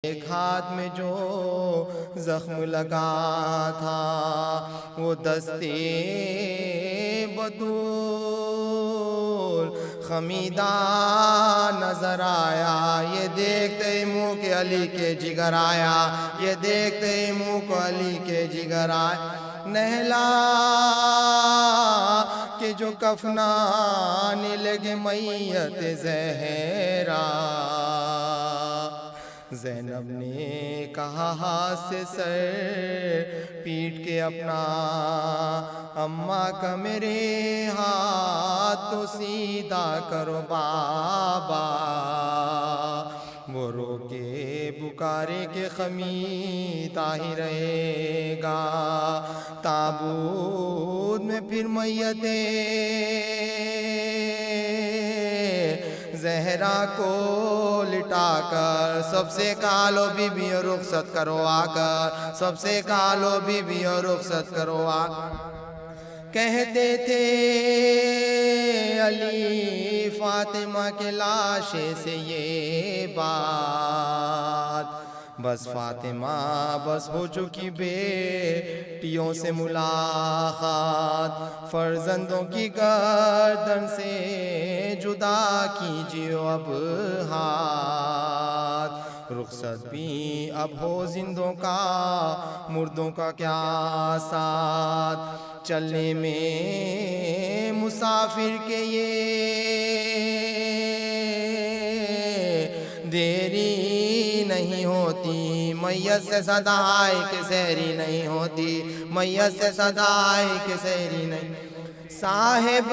ایک ہاتھ میں جو زخم لگا تھا وہ دستے بطول خمیدہ نظر آیا، یہ دیکھتے ہی منہ کے علی کے جگر آیا، یہ دیکھتے ہی منہ کو علی کے جگر آیا۔ نہلا کہ جو کفنانے لگے میت زہرا، زینب نے کہا ہاتھ سے سر پیٹ کے اپنا، اماں کا میرے ہاتھ تو سیدھا کرو بابا۔ وہ رو کے پکارے کہ خمیدہ ہی رہے گا، تابوت میں پھر میتیں زہرا کو لٹا کر سب سے کالو بی بی رخصت کرو آ کر، سب سے کالو بی بی رخصت کرو آ کر۔ کہتے تھے علی فاطمہ کے لاشے سے یہ بات، بس فاطمہ بس ہو چکی بیٹیوں سے ملاقات، فرزندوں کی گردن سے جدا کیجیے اب ہاتھ، رخصت بھی اب ہو زندوں کا مردوں کا کیا ساتھ، چلنے میں مسافر کے یہ دیری نہیں ہوتی، میت سے صدا آئے کہ سحری نہیں ہوتی، میت سے صدا آئے کہ سحری نہیں۔ صاحب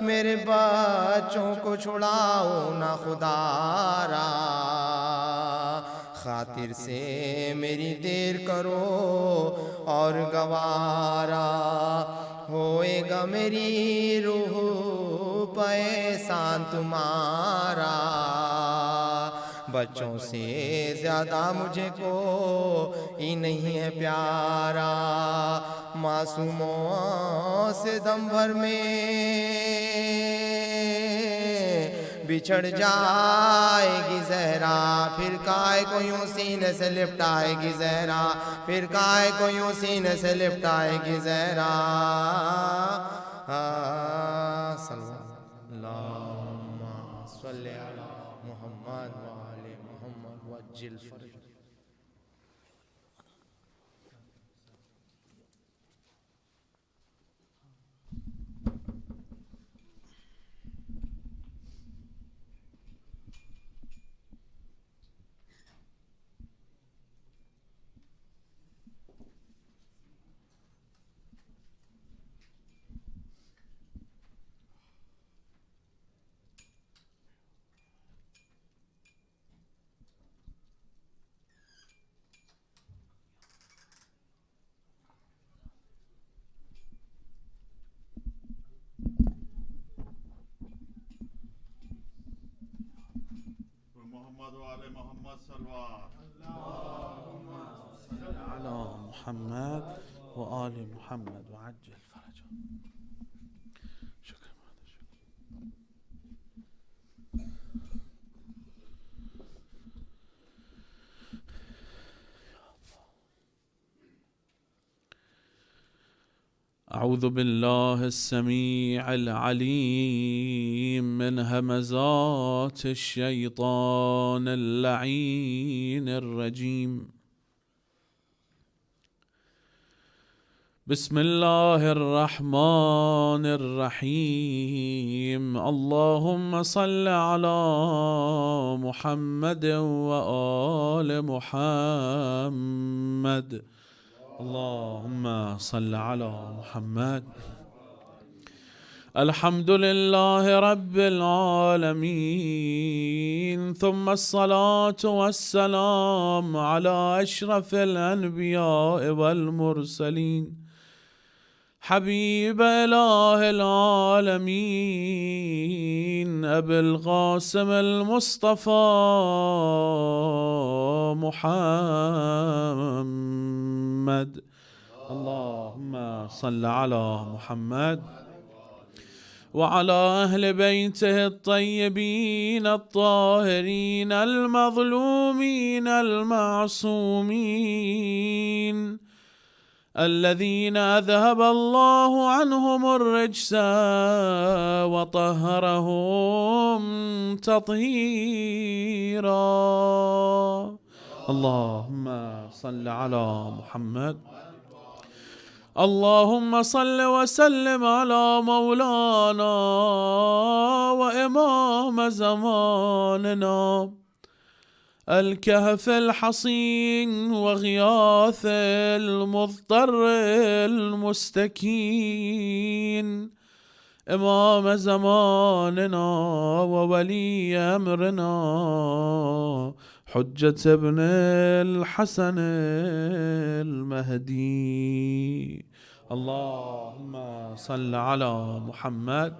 میرے بچوں کو چھڑاؤ نہ خدا را، خاطر سے میری دیر کرو اور گوارا، ہوئے گا میری روح پہ احسان تمہارا، بچوں سے زیادہ مجھے کو ہی نہیں ہے پیارا، معصوموں سے دم بھر میں بچھڑ جائے گی زہرا، پھر کائے کو یوں سینے سے لپٹائے گی زہرا، پھر کائے کو یوں سینے سے لپٹائے گی زہرا۔ اللہم صلی علی محمد وآل محمد وعجل فرجہ۔ محمد وآل محمد صلوات، اللهم صل على محمد وآل محمد وعجل فرجه۔ شکر أعوذ بالله السميع العليم من همزات الشيطان اللعين الرجيم، بسم الله الرحمن الرحيم، اللهم صل على محمد وآل محمد، اللهم صل على محمد۔ الحمد لله رب العالمين، ثم الصلاة والسلام على أشرف الأنبياء والمرسلين، حبيب إله العالمين أبي القاسم المصطفى محمد، اللهم صل على محمد وعلى أهل بيته الطيبين الطاهرين المظلومين المعصومين الذين أذهب الله عنهم الرجس وطهرهم تطهيرا. اللهم صل على محمد. اللهم صل وسلم على مولانا وإمام زماننا الكهف الحصين وغياث المضطر المستكين إمام زماننا وولي أمرنا حجة ابن الحسن المهدي. اللهم صل على محمد.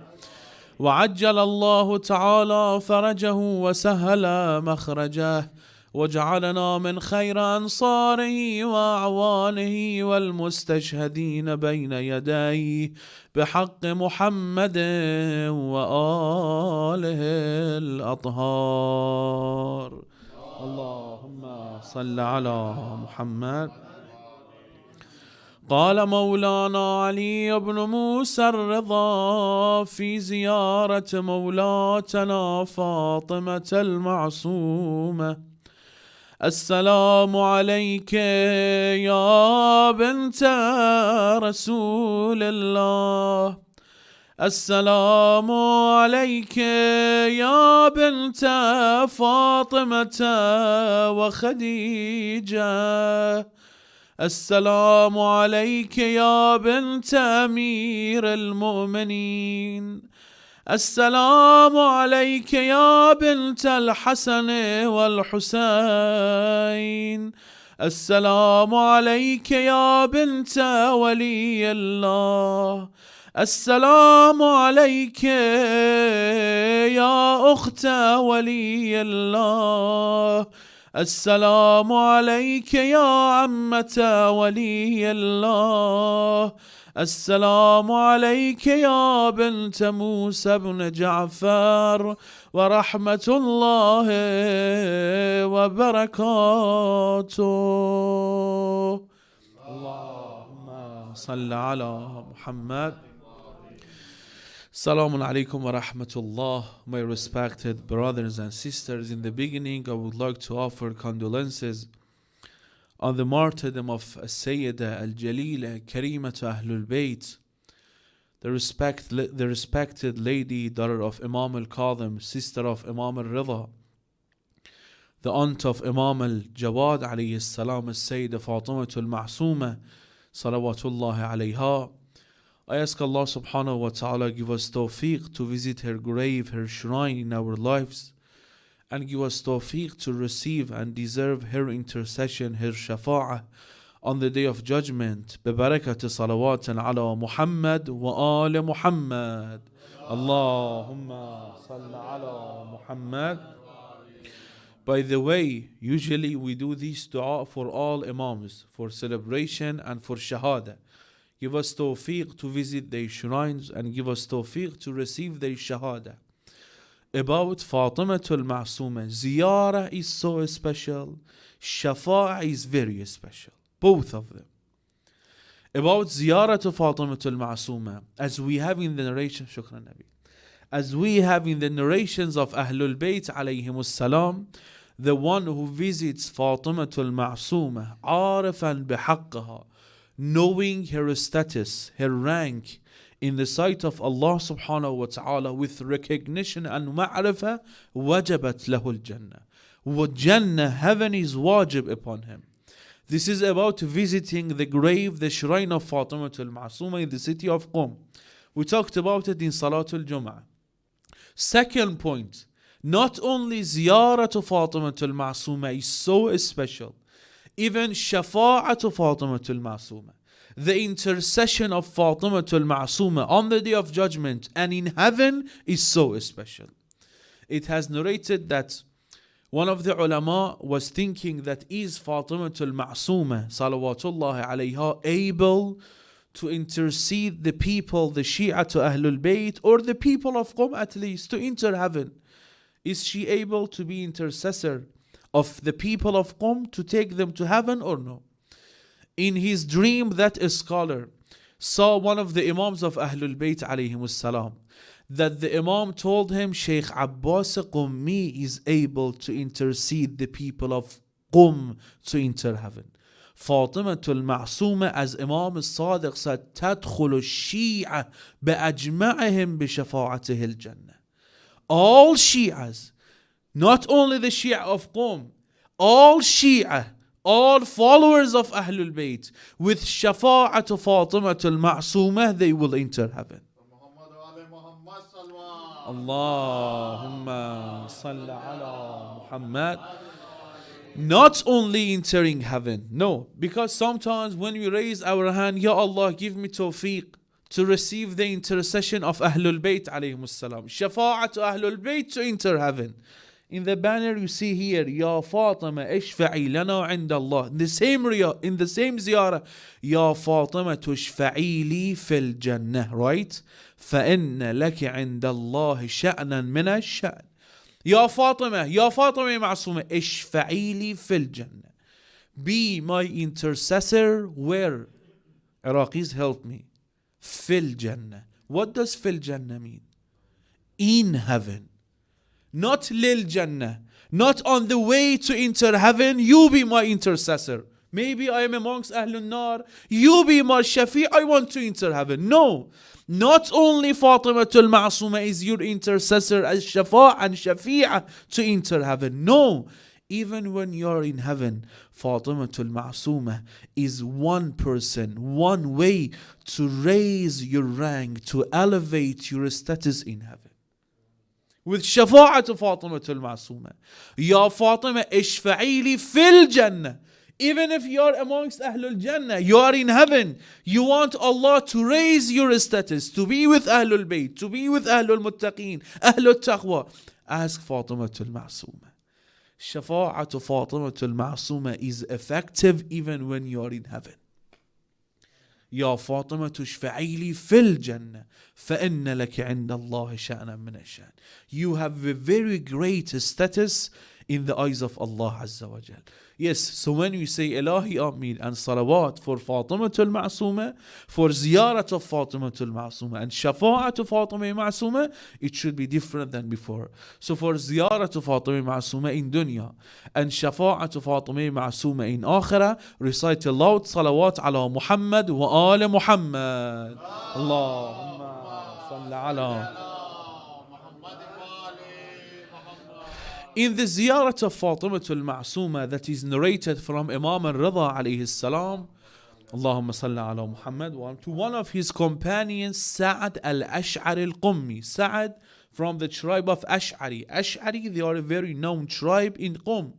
وعجل الله تعالى فرجه وسهل مخرجه وجعلنا من خير أنصاره وأعوانه والمستشهدين بين يديه بحق محمد وآله الأطهار. اللهم صل على محمد. قال مولانا علي بن موسى الرضا في زيارة مولاتنا فاطمة المعصومة: السلام عليك يا بنت رسول الله، السلام عليك يا بنت فاطمة وخديجة، السلام عليك يا بنت أمير المؤمنين، السلام عليك يا بنت الحسن والحسين، السلام عليك يا بنت ولي الله، السلام عليك يا أخت ولي الله، السلام عليك يا عمة ولي الله، السلام عليك يا بنت موسى بن جعفر ورحمة الله وبركاته. اللهم صل على محمد. Assalamu alaikum wa rahmatullah. My respected brothers and sisters, in the beginning I would like to offer condolences on the martyrdom of Saiyeda al-Jalila Karimatu Ahlul Bayt, the respected lady, daughter of Imam al-Kadhim, sister of Imam al-Rida, the aunt of Imam al-Jawad alayhi salam, Sayyida Fatimatu al-Masooma salawatullahi alayha. I ask Allah subhanahu wa ta'ala give us tawfiq to visit her grave, her shrine in our lives, and give us tawfiq to receive and deserve her intercession, her shafa'ah on the day of judgment. Bibarakat salawat ala Muhammad wa ala Muhammad. Allahumma salli ala Muhammad. By the way, usually we do this dua for all imams, for celebration and for shahadat. Give us tawfiq to visit their shrines and give us tawfiq to receive their shahada. About Fatimatul Masooma, ziyarah is so special, shafa'a is very special, both of them. About ziyarah to Fatimatul Masooma, as we have in the narration, shukran Nabi, as we have in the narrations of Ahlul Bayt alayhimus salam, the one who visits Fatimatul Masooma, arifan bihaqqaha, knowing her status, her rank in the sight of Allah subhanahu wa ta'ala with recognition and ma'rifah, wajabat lahul jannah. What Jannah, heaven is wajib upon him. This is about visiting the grave, the shrine of Fatimatul Masooma in the city of Qom. We talked about it in Salatul Jum'ah. Second point, not only ziyarah to Fatimatul Masooma is so special, even shafa'atu Fatimatul Masooma, the intercession of Fatimatul Masooma on the day of judgment and in heaven is so special. It has narrated that one of the ulama was thinking that is Fatimatul Masooma salawatullahi alayha able to intercede the people, the Shia to Ahlul Bayt, or the people of Qum at least, to enter heaven? Is she able to be intercessor of the people of Qum to take them to heaven or no? In his dream, that scholar saw one of the Imams of Ahlul Bayt alayhimus salam, that the Imam told him Sheikh Abbas Qummi is able to intercede the people of Qum to enter heaven. Fatimatul Masooma, as Imam al-Sadiq said, تدخل الشيعة بأجمعهم بشفاعته الجنة. All Shias, not only the Shia of Qum, all Shia, all followers of Ahlul Bayt, with Shafa'atu Fatimatul Masooma, they will enter heaven. Allahumma salli ala Muhammad. Not only entering heaven, no, because sometimes when we raise our hand, Ya Allah, give me tawfiq to receive the intercession of Ahlul Bayt alayhimus salam, Shafa'at Ahlul Bayt to enter heaven. In the banner you see here, Ya Fatima ishfa'i lana 'inda Allah. In the same ziyarah, Ya Fatima tushfa'i li fil jannah, right? فَإِنَّ لَكِ عِنْدَ اللَّهِ شَأْنًا مِنَ الشَّأْنِ. Ya Fatima Masooma, ishfa'i li fil jannah. Be my intercessor where? Iraqis, help me. Fil Jannah. What does fil Jannah mean? In heaven. Not lil Jannah. Not on the way to enter heaven. You be my intercessor. Maybe I am amongst Ahlul Nar. You be my Shafi. I want to enter heaven. No. Not only Fatimatul Masooma is your intercessor as Shafa' and Shafi'ah to enter heaven. No. Even when you're in heaven, Fatimatul Masooma is one person, one way to raise your rank, to elevate your status in heaven. With Shafa'atu Fatimatul Masooma. Ya Fatima ishfa'i li fil Jannah. Even if you are amongst Ahlul Jannah, you are in heaven, you want Allah to raise your status, to be with Ahlul Bayt, to be with Ahlul Muttaqeen, Ahlul Taqwa. Ask Fatimatul Masooma. Shafa'atu Fatimatul Masooma is effective even when you are in heaven. Ya Fatima tushfa'i li fil Jannah, فَإِنَّ لَكِ عِنْدَ اللَّهِ شَأْنًا مِنَ الشَّأْنِ. You have a very great status in the eyes of Allah Azza wa Jal. Yes, so when we say Ilahi Ameen and Salawat for Fatimatul Masooma, for Ziyarat of Fatimatul Masooma and Shafa'at of Fatima Masooma, it should be different than before. So for Ziyarat of Fatima Masooma in dunya and Shafa'at of Fatima Masooma in akhirah, recite a loud Salawat ala Muhammad wa ala Muhammad. Allahumma salli ala. In the ziyarat of Fatimatul Masooma that is narrated from Imam al-Rida alayhi salam, Allahumma salli ala Muhammad, to one of his companions, Sa'ad al-Ash'ari al-Qummi. Sa'ad from the tribe of Ash'ari. Ash'ari, they are a very known tribe in Qum.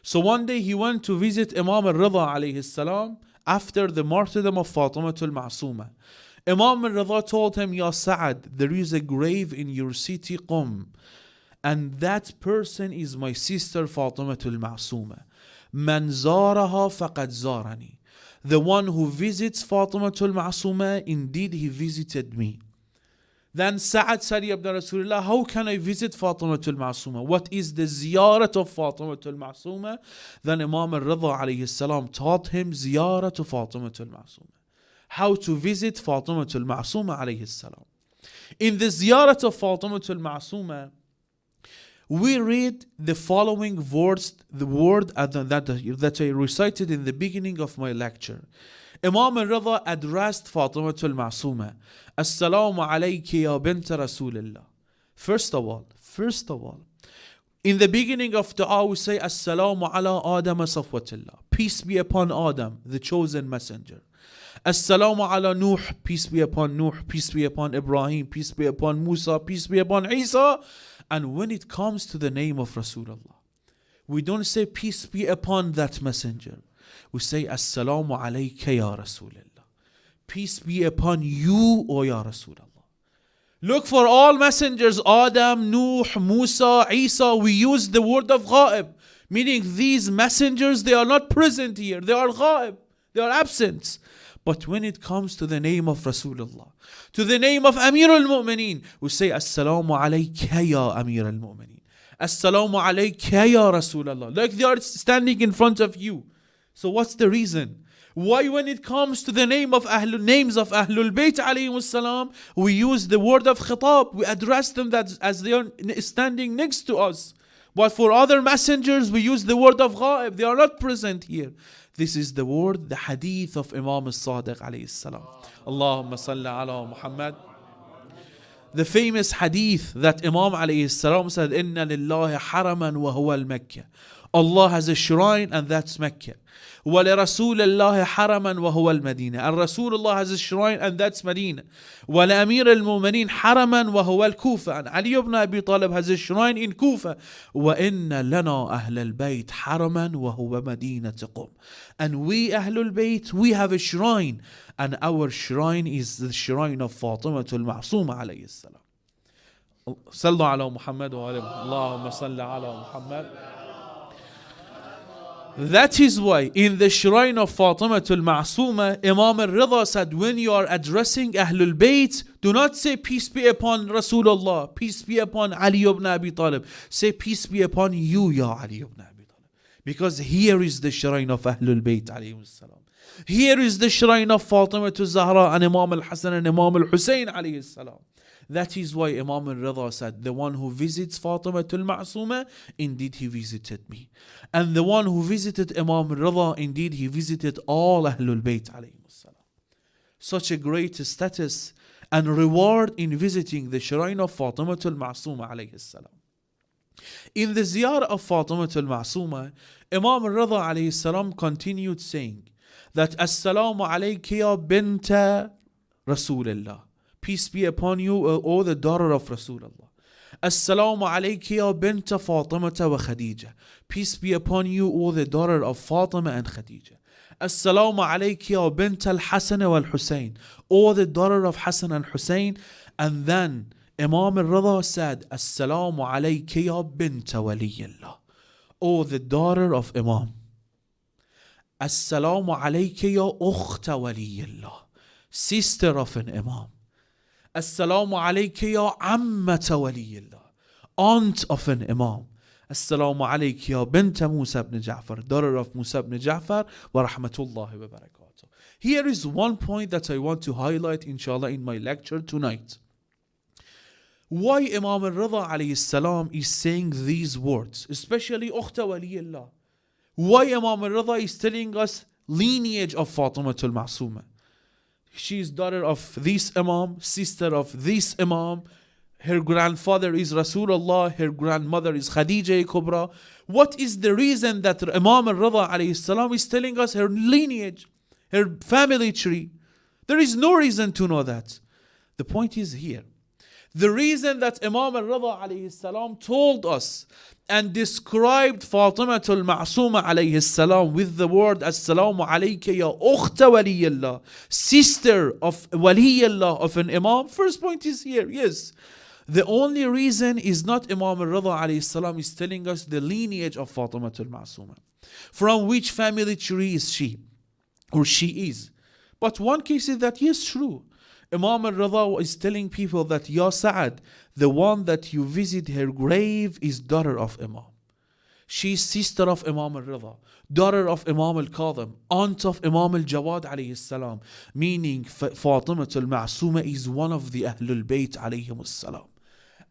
So one day he went to visit Imam al-Rida alayhi salam after the martyrdom of Fatimatul Masooma. Imam al-Rida told him, Ya Sa'ad, there is a grave in your city Qum, and that person is my sister Fatimatul Masooma. Man zaraha faqad zarani. The one who visits Fatimatul Masooma, indeed he visited me. Then Sa'ad said, Ya Ibn Rasulullah, how can I visit Fatimatul Masooma? What is the ziyarat of Fatimatul Masooma? Then Imam al-Rida alayhi salam taught him ziyarat of Fatimatul Masooma. How to visit Fatimatul Masooma alayhi salam. In the ziyarat of Fatimatul Masooma, we read the following words, the word that I recited in the beginning of my lecture. Imam al-Rida addressed Fatimatul Masooma. Assalamu alayki ya bint Rasulillah. First of all, in the beginning of dua we say Assalamu ala Adam safwatillah. Peace be upon Adam, the chosen messenger. Assalamu ala Nuh, peace be upon Nuh, peace be upon Ibrahim, peace be upon Musa, peace be upon Isa. And when it comes to the name of Rasulullah, we don't say peace be upon that messenger. We say Assalamu alayka ya Rasulullah. Peace be upon you, O ya Rasulullah. Look, for all messengers, Adam, Nuh, Musa, Isa, we use the word of ghaib, meaning these messengers, they are not present here, they are ghaib, they are absent. But when it comes to the name of Rasulullah, to the name of Amir al-Mu'mineen, we say Assalamu alayka ya Amir al-Mu'mineen. Assalamu alayka ya Rasulullah. Like they are standing in front of you. So what's the reason? Why when it comes to the names of Ahlul Bayt alayhim salam, we use the word of khitab, we address them that as they are standing next to us. But for other messengers, we use the word of ghaib, they are not present here. This is the word, the hadith of Imam al-Sadiq alayhi salam. Allahumma salli ala Muhammad. The famous hadith that Imam alayhi salam said, Inna lillahi haraman wa huwa al-Makkah. Allah has a shrine and that's Mecca. وَلِرَسُولِ اللَّهِ حَرَمًا وَهُوَ الْمَدِينَةِ. And Rasulullah has a shrine and that's Medina. وَلَأَمِيرِ الْمُؤْمِنِينَ حَرَمًا وَهُوَ الْكُوفَةِ. And Ali ibn Abi Talib has a shrine in Kufa. وَإِنَّ لَنَا أَهْلَ الْبَيْتِ حَرَمًا وَهُوَ مَدِينَةِ قُمْ. And we Ahlul Bayt, we have a shrine. And our shrine is the shrine of Fatima al-Masooma alayhi salam. Sallu ala Muhammad wa alayhi. Allahumma salli ala Muhammad. That is why in the shrine of Fatima al-Masooma, Imam al-Rida said, when you are addressing Ahlul Bayt, do not say peace be upon Rasulullah, peace be upon Ali ibn Abi Talib. Say peace be upon you, Ya Ali ibn Abi Talib. Because here is the shrine of Ahlul Bayt alayhim salam. Here is the shrine of Fatima al-Zahra and Imam al-Hasan and Imam al-Hussein alayhi salam. That is why Imam al-Rida said, the one who visits Fatima al-Masooma, indeed he visited me. And the one who visited Imam al-Rida, indeed he visited all Ahlul Bayt alayhim salam. Such a great status and reward in visiting the shrine of Fatima al-Masooma alayhi salam. In the ziyarah of Fatima al-Masooma, Imam al-Rida alayhi salam continued saying that Assalamu alayka ya binta Rasulullah. Peace be upon you, O the daughter of Rasulullah. Assalamu alayka ya binta Fatimata wa Khadija. Peace be upon you, O the daughter of Fatima and Khadija. Assalamu alayka ya binta al-Hasan wa al-Hussein. O the daughter of Hassan and Hussein. And then Imam al-Rida said, Assalamu alayka ya binta Waliyullah. O the daughter of Imam. Assalamu alayka ya ukhta Waliyullah. Sister of an Imam. Assalamu alayka ya ammata waliyillah. Aunt of an Imam. Assalamu alayka ya binta Musa ibn Ja'far. Daughter of Musa ibn Ja'far. Wa rahmatullahi wa barakatuh. Here is one point that I want to highlight inshallah in my lecture tonight. Why Imam al-Rida alayhi salam is saying these words, especially ukhta waliyillah. Why Imam al-Rida is telling us lineage of Fatima al-Masooma. She is daughter of this Imam, sister of this Imam. Her grandfather is Rasulullah. Her grandmother is Khadija Kubra. What is the reason that Imam al-Rida alayhi salam is telling us her lineage, her family tree? There is no reason to know that. The point is here. The reason that Imam al-Rida alayhi salam told us and described Fatima al-Masooma alayhi salam with the word Assalamu alayka ya ukhta waliyullah, sister of waliyullah of an Imam. First point is here, yes. The only reason is not Imam al-Rida alayhi salam is telling us the lineage of Fatima al-Masooma. From which family tree is she? Or she is. But one case is that yes, true. Imam al-Rida is telling people that Ya Sa'ad, the one that you visit her grave is daughter of Imam. She is sister of Imam al-Rida, daughter of Imam al-Kadhim, aunt of Imam al-Jawad alayhi salam. Meaning Fatima al-Masooma is one of the Ahlul Bayt alayhim salam.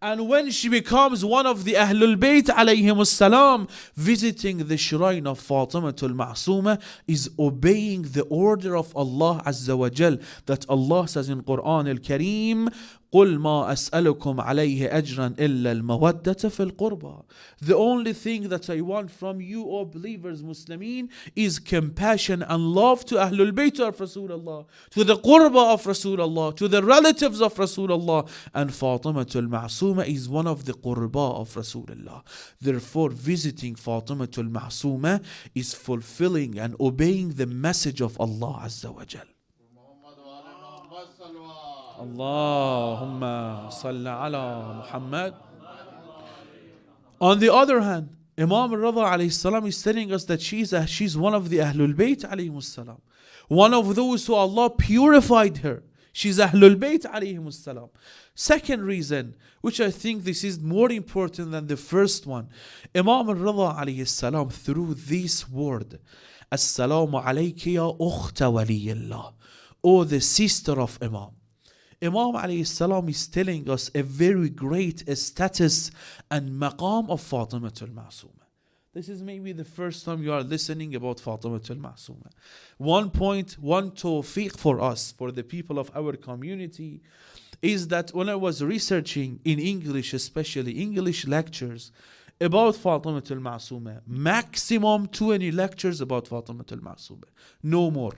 And when she becomes one of the Ahlul Bayt alayhim salam, visiting the shrine of Fatima al-Masooma is obeying the order of Allah Azza wa Jal, that Allah says in Quran al-Kareem, قُلْ مَا أَسْأَلُكُمْ عَلَيْهِ أَجْرًا إِلَّا الْمَوَدَّةَ فِي الْقُرْبَى. The only thing that I want from you, O believers, Muslimin, is compassion and love to Ahlul Bayt of Rasulullah, to the Qurba of Rasulullah, to the relatives of Rasulullah. And Fatima al-Masooma is one of the Qurba of Rasulullah. Therefore, visiting Fatima al-Masooma is fulfilling and obeying the message of Allah Azza wa Jal. Allahumma salli ala Muhammad. On the other hand, Imam al-Rida alayhi salam is telling us that she's one of the Ahlul Bayt alayhi salam. One of those who Allah purified her. She's Ahlul Bayt alayhi salam. Second reason, which I think this is more important than the first one, Imam al-Rida alayhi salam, through this word, Assalamu alayki ya ukhta waliyillah, or the sister of Imam. Imam alayhi salam is telling us a very great status and maqam of Fatima al-Masooma. This is maybe the first time you are listening about Fatima al-Masooma. One point, one tawfiq for us, for the people of our community, is that when I was researching in English, especially English lectures about Fatima al-Masooma, maximum 20 lectures about Fatima al-Masooma, no more.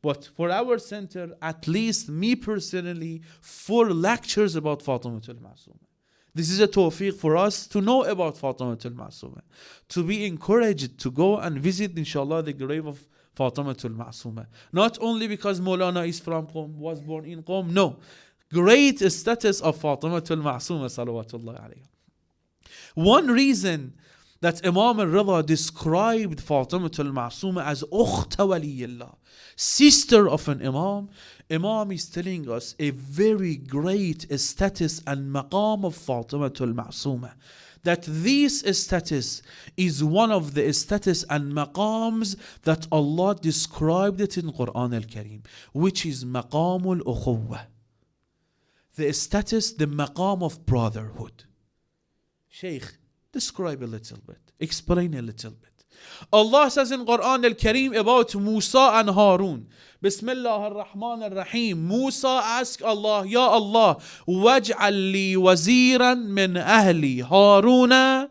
But for our center, at least me personally, 4 lectures about Fatima al-Masooma. This is a tawfiq for us to know about Fatima al-Masooma, to be encouraged to go and visit, inshallah, the grave of Fatima al-Masooma. Not only because Maulana is from Qom, was born in Qom, no. Great status of Fatima al-Masooma, salawatullah alayha. One reason that Imam al-Rida described Fatima al-Masooma as Ukhta waliyillah, sister of an Imam, Imam is telling us a very great status and maqam of Fatima al-Masooma. That this status is one of the status and maqams that Allah described it in Quran al-Kareem, which is maqamul ukhuwah. The status, the maqam of brotherhood. Shaykh, describe a little bit, explain a little bit. Allah says in Quran al-Kareem about Musa and Harun. Bismillah ar-Rahman ar-Rahim. Musa asked Allah, Ya Allah, waj'al li waziran min ahli Haruna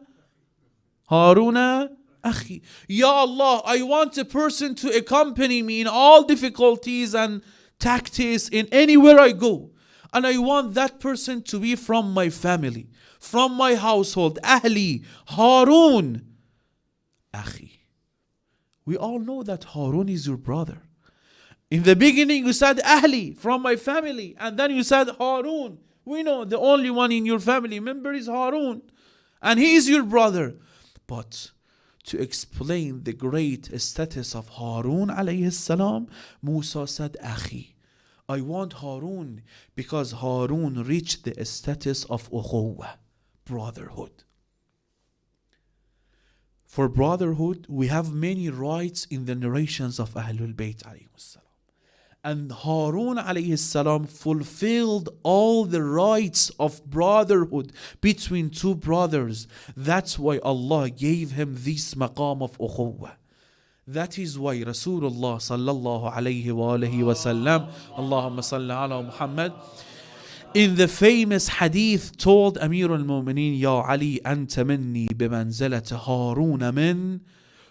akhi. Ya Allah, I want a person to accompany me in all difficulties and tactics in anywhere I go. And I want that person to be from my family, from my household. Ahli, Harun akhi. We all know that Harun is your brother. In the beginning you said Ahli, from my family, and then you said Harun. We know the only one in your family member is Harun, and he is your brother. But to explain the great status of Harun alayhi salam, Musa said Akhi. I want Harun because Harun reached the status of ukhuwah, brotherhood. For brotherhood, we have many rights in the narrations of Ahlul Bayt alayhi salam. And Harun alayhi salam fulfilled all the rights of brotherhood between two brothers. That's why Allah gave him this maqam of ukhuwah. That is why Rasulullah sallallahu alayhi wa alihi wa sallam, Allahumma salli ala Muhammad, in the famous hadith told Amir al-Mu'mineen, Ya Ali, anta minni bimanzalati Harun min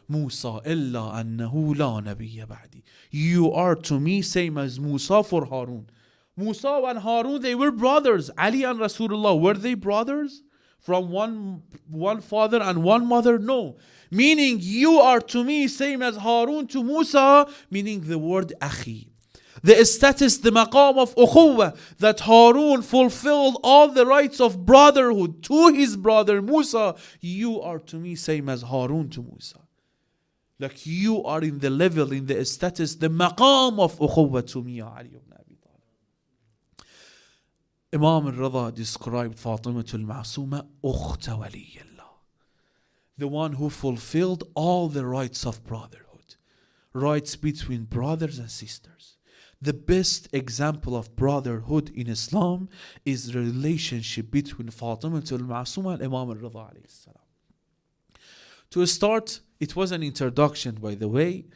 Musa illa annahu la nabiyya ba'di. You are to me same as Musa for Harun. Musa and Harun, they were brothers. Ali and Rasulullah, were they brothers? From one father and one mother? No. Meaning you are to me same as Harun to Musa, meaning the word akhi. The status, the maqam of ukhuwah, that Harun fulfilled all the rights of brotherhood to his brother Musa. You are to me same as Harun to Musa. Like you are in the level, in the status, the maqam of ukhuwah to me, Ali ibn Abi Talib. Imam al-Rida described Fatima al-Masooma ukhta waliyillah, the one who fulfilled all the rights of brotherhood, rights between brothers and sisters. The best example of brotherhood in Islam is the relationship between Fatima al-Masooma and Imam al-Rida alayhi salam. To start, it was an introduction, by the way.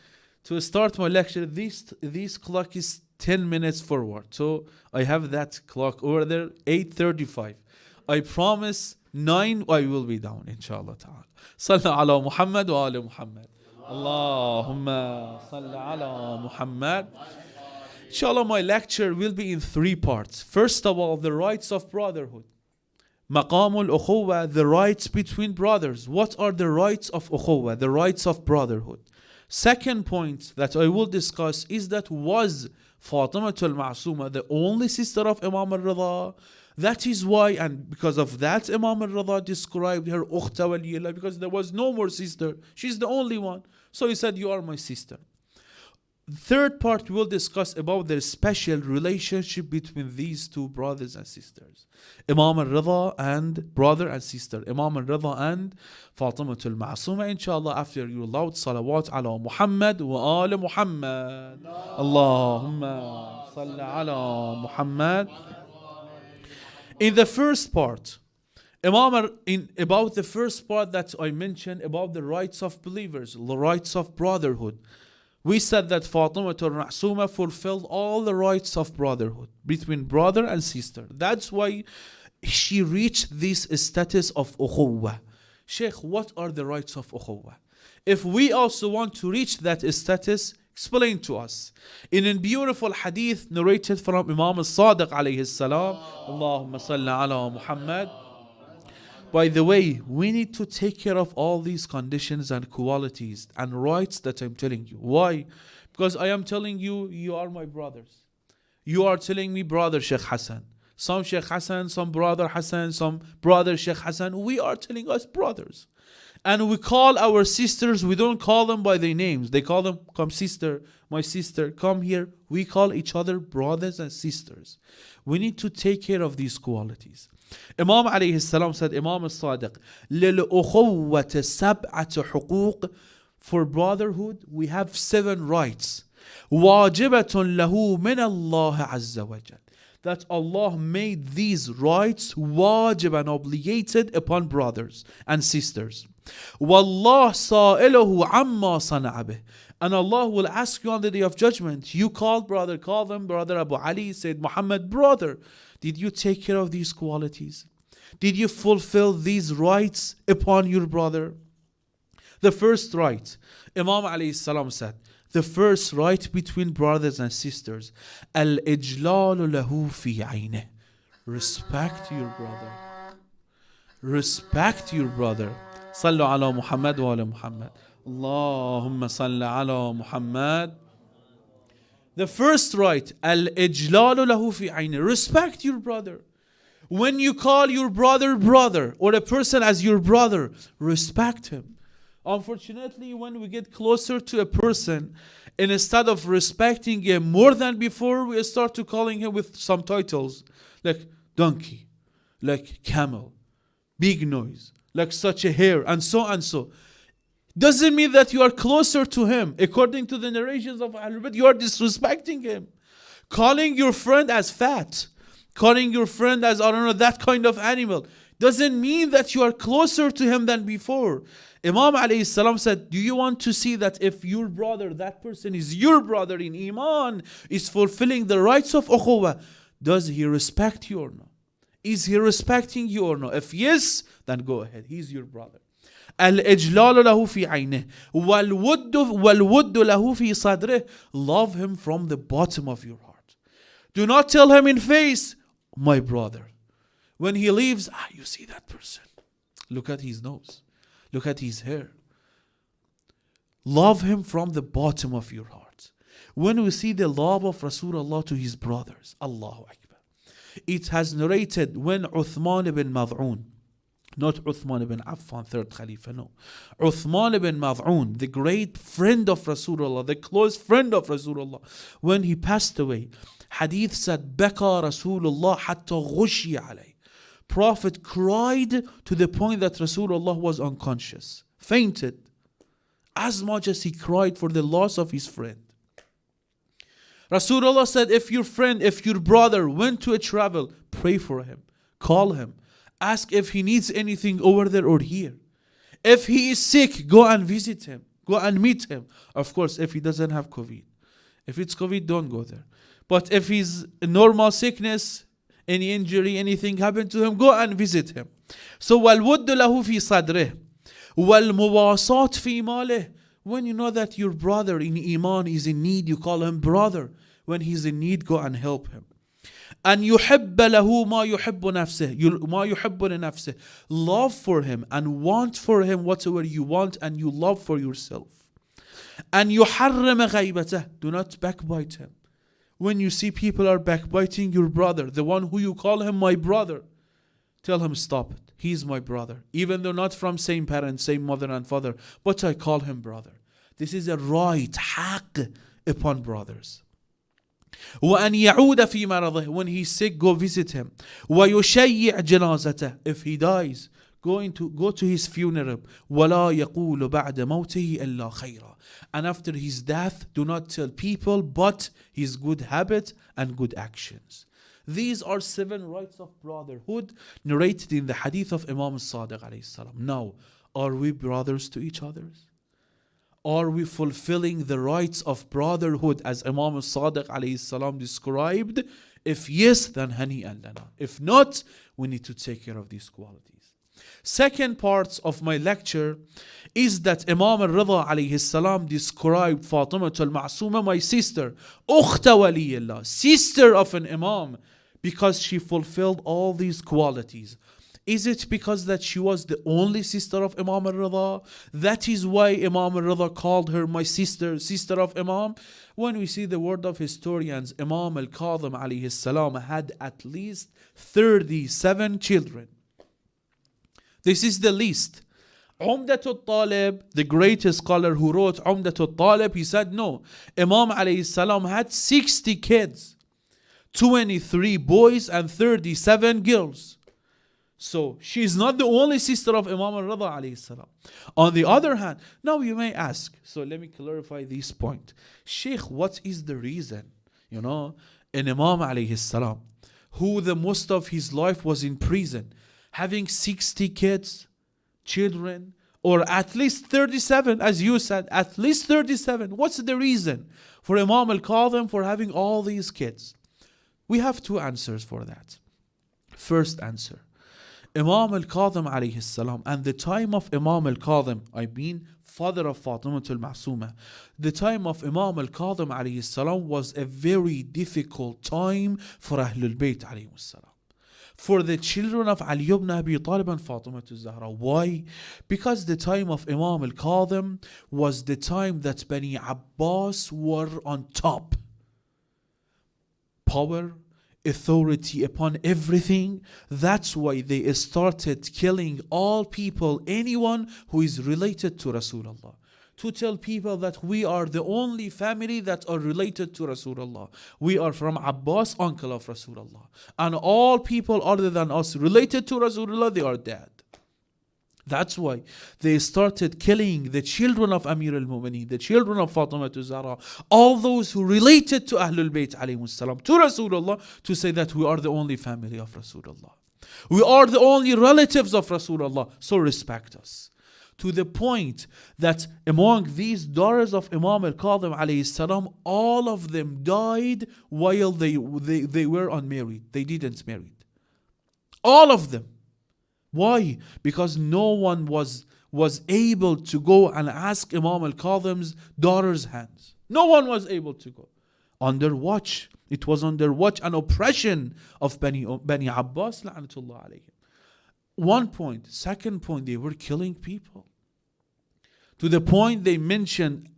To start my lecture, this clock is 10 minutes forward. So I have that clock over there, 8:35. I promise 9 I will be down, inshallah ta'ala. Sallu ala Muhammad wa ala Muhammad. Allahumma salli ala Muhammad. Inshallah, my lecture will be in 3 parts. First of all, the rights of brotherhood. Maqamul ukhuwah, the rights between brothers. What are the rights of ukhuwah, the rights of brotherhood? Second point that I will discuss is that was Fatima al-Masooma the only sister of Imam al-Rida? That is why, and because of that, Imam al-Rida described her ukhta waliyullah, because there was no more sister. She's the only one. So he said, you are my sister. Third part, we'll discuss about the special relationship between these two brothers and sisters. Imam al-Rida and brother and sister. Imam al-Rida and Fatima al-Masooma. Inshallah, after you loud salawat ala Muhammad wa ala Muhammad. Allahumma salli ala Muhammad. In the first part, about the first part that I mentioned about the rights of believers, the rights of brotherhood, we said that Fatima al-Masooma fulfilled all the rights of brotherhood between brother and sister. That's why she reached this status of ukhuwah. Sheikh, what are the rights of ukhuwah? If we also want to reach that status, explain to us. In a beautiful hadith narrated from Imam al-Sadiq alayhi salam, Allahumma salli ala Muhammad. By the way, we need to take care of all these conditions and qualities and rights that I'm telling you. Why? Because I am telling you, you are my brothers. You are telling me, brother Sheikh Hassan. Some Sheikh Hassan, some brother Hassan, some brother Sheikh Hassan. We are telling us brothers. And we call our sisters, we don't call them by their names. They call them, come sister, my sister, come here. We call each other brothers and sisters. We need to take care of these qualities. Imam alayhi salam said, Imam al-Sadiq, لِلْأُخُوَّةِ سَبْعَةِ حُقُوقٍ. For brotherhood, we have 7 rights. وَاجِبَةٌ لَهُ مِنَ اللَّهِ عَزَّ وَجَلَّ. That Allah made these rights wajib and obligated upon brothers and sisters. وَاللَّهُ سَائِلُهُ عَمَّا صَنَعَ بِهِ. And Allah will ask you on the day of judgment. You called brother, call them brother Abu Ali, said Muhammad, brother. Did you take care of these qualities? Did you fulfill these rights upon your brother? The first right, Imam alayhi salam said, the first right between brothers and sisters, al-ijlalu lahu fi aynih. Respect your brother. Respect your brother. Sallu ala Muhammad wa ala Muhammad. Allahumma salli ala Muhammad. The first right, al-ijlalu lahu fi aynih. Respect your brother. When you call your brother brother or a person as your brother, respect him. Unfortunately, when we get closer to a person, and instead of respecting him more than before, we start to calling him with some titles like donkey, like camel, big nose, like such a hair, and so and so. Doesn't mean that you are closer to him. According to the narrations of Ahlul Bayt, you are disrespecting him. Calling your friend as fat, calling your friend as, I don't know, that kind of animal, doesn't mean that you are closer to him than before. Imam alayhi salam said, do you want to see that if your brother, that person is your brother in Iman, is fulfilling the rights of ukhuwah, does he respect you or not? Is he respecting you or not? If yes, then go ahead. He's your brother. Al-ijlalu lahu fi aynih. Wal-wuddu lahu fi sadrih. Love him from the bottom of your heart. Do not tell him in face, my brother. When he leaves, you see that person. Look at his nose. Look at his hair. Love him from the bottom of your heart. When we see the love of Rasulullah to his brothers, Allahu Akbar. It has narrated when Uthman ibn Mad'un, not Uthman ibn Affan, third Khalifa, no. Uthman ibn Mad'un, the great friend of Rasulullah, the close friend of Rasulullah, when he passed away, hadith said, Baka Rasulullah hatta ghushi alayh. Prophet cried to the point that Rasulullah was unconscious, fainted, as much as he cried for the loss of his friend. Rasulullah said, if your friend, if your brother went to a travel, pray for him, call him, ask if he needs anything over there or here. If he is sick, go and visit him, go and meet him. Of course, if he doesn't have COVID. If it's COVID, don't go there. But if he's a normal sickness, any injury, anything happened to him, go and visit him. So, وَالْوُدُّ لَهُ فِي صَدْرِهِ وَالْمُوَاسَاةِ فِي مَالِهِ. When you know that your brother in Iman is in need, you call him brother. When he's in need, go and help him. And يُحِبَّ لَهُ مَا يُحِبُّ نَفْسِهِ مَا يُحِبُّ لِنَفْسِهِ. Love for him and want for him whatever you want and you love for yourself. And يُحَرِّمَ غَيْبَتَهِ. Do not backbite him. When you see people are backbiting your brother, the one who you call him my brother, tell him stop it. He's my brother. Even though not from same parents, same mother and father, but I call him brother. This is a right, haq upon brothers. وأن يعود في مرضه, when he's sick, go visit him. ويشيع جنازته, if he dies, go to his funeral. ولا يقول بعد موته إلا خيرا, and after his death, do not tell people but his good habit and good actions. These are 7 rights of brotherhood narrated in the hadith of Imam al-Sadiq alayhi salam. Now, are we brothers to each other? Are we fulfilling the rights of brotherhood as Imam al-Sadiq alayhi salam described? If yes, then hani'an lana. If not, we need to take care of these qualities. Second part of my lecture is that Imam al-Rida alayhi salam described Fatima al-Masooma, my sister, ukhta waliyullah, sister of an Imam, because she fulfilled all these qualities. Is it because that she was the only sister of Imam al-Rida? That is why Imam al-Rida called her my sister, sister of Imam? When we see the word of historians, Imam al-Kadhim alayhi salam had at least 37 children. This is the least. Umdatul Talib, the greatest scholar who wrote Umdatul Talib, he said no. Imam alayhi salam had 60 kids, 23 boys and 37 girls. So she is not the only sister of Imam al-Rida alayhi salam. On the other hand, now you may ask, so let me clarify this point. Sheikh, what is the reason, in Imam alayhi salam, who the most of his life was in prison, having 60 kids, children, or at least 37, as you said, at least 37. What's the reason for Imam al-Kadhim for having all these kids? We have 2 answers for that. First answer, Imam al-Kadhim alayhi salam, and the time of Imam al-Kadhim, I mean father of Fatima al-Masooma, the time of Imam al-Kadhim alayhi salam was a very difficult time for Ahlul Bayt alayhi salam, for the children of Ali ibn Abi Talib and Fatima al-Zahra. Why? Because the time of Imam al-Kadhim was the time that Bani Abbas were on top. Power, authority upon everything. That's why they started killing all people, anyone who is related to Rasulullah, to tell people that we are the only family that are related to Rasulullah. We are from Abbas, uncle of Rasulullah, and all people other than us related to Rasulullah, they are dead. That's why they started killing the children of Amir al-Mu'mineen, the children of Fatima al-Zahra, all those who related to Ahlul Bayt alayhi salam, to Rasulullah, to say that we are the only family of Rasulullah. We are the only relatives of Rasulullah, so respect us. To the point that among these daughters of Imam al-Kadhim alayhi salam, all of them died while they were unmarried. They didn't marry. All of them. Why? Because no one was able to go and ask Imam al-Kadhim's daughter's hands. No one was able to go. Under watch. It was under watch and oppression of Bani Abbas la'natullah alayhim. One point. Second point, they were killing people. To the point they mentioned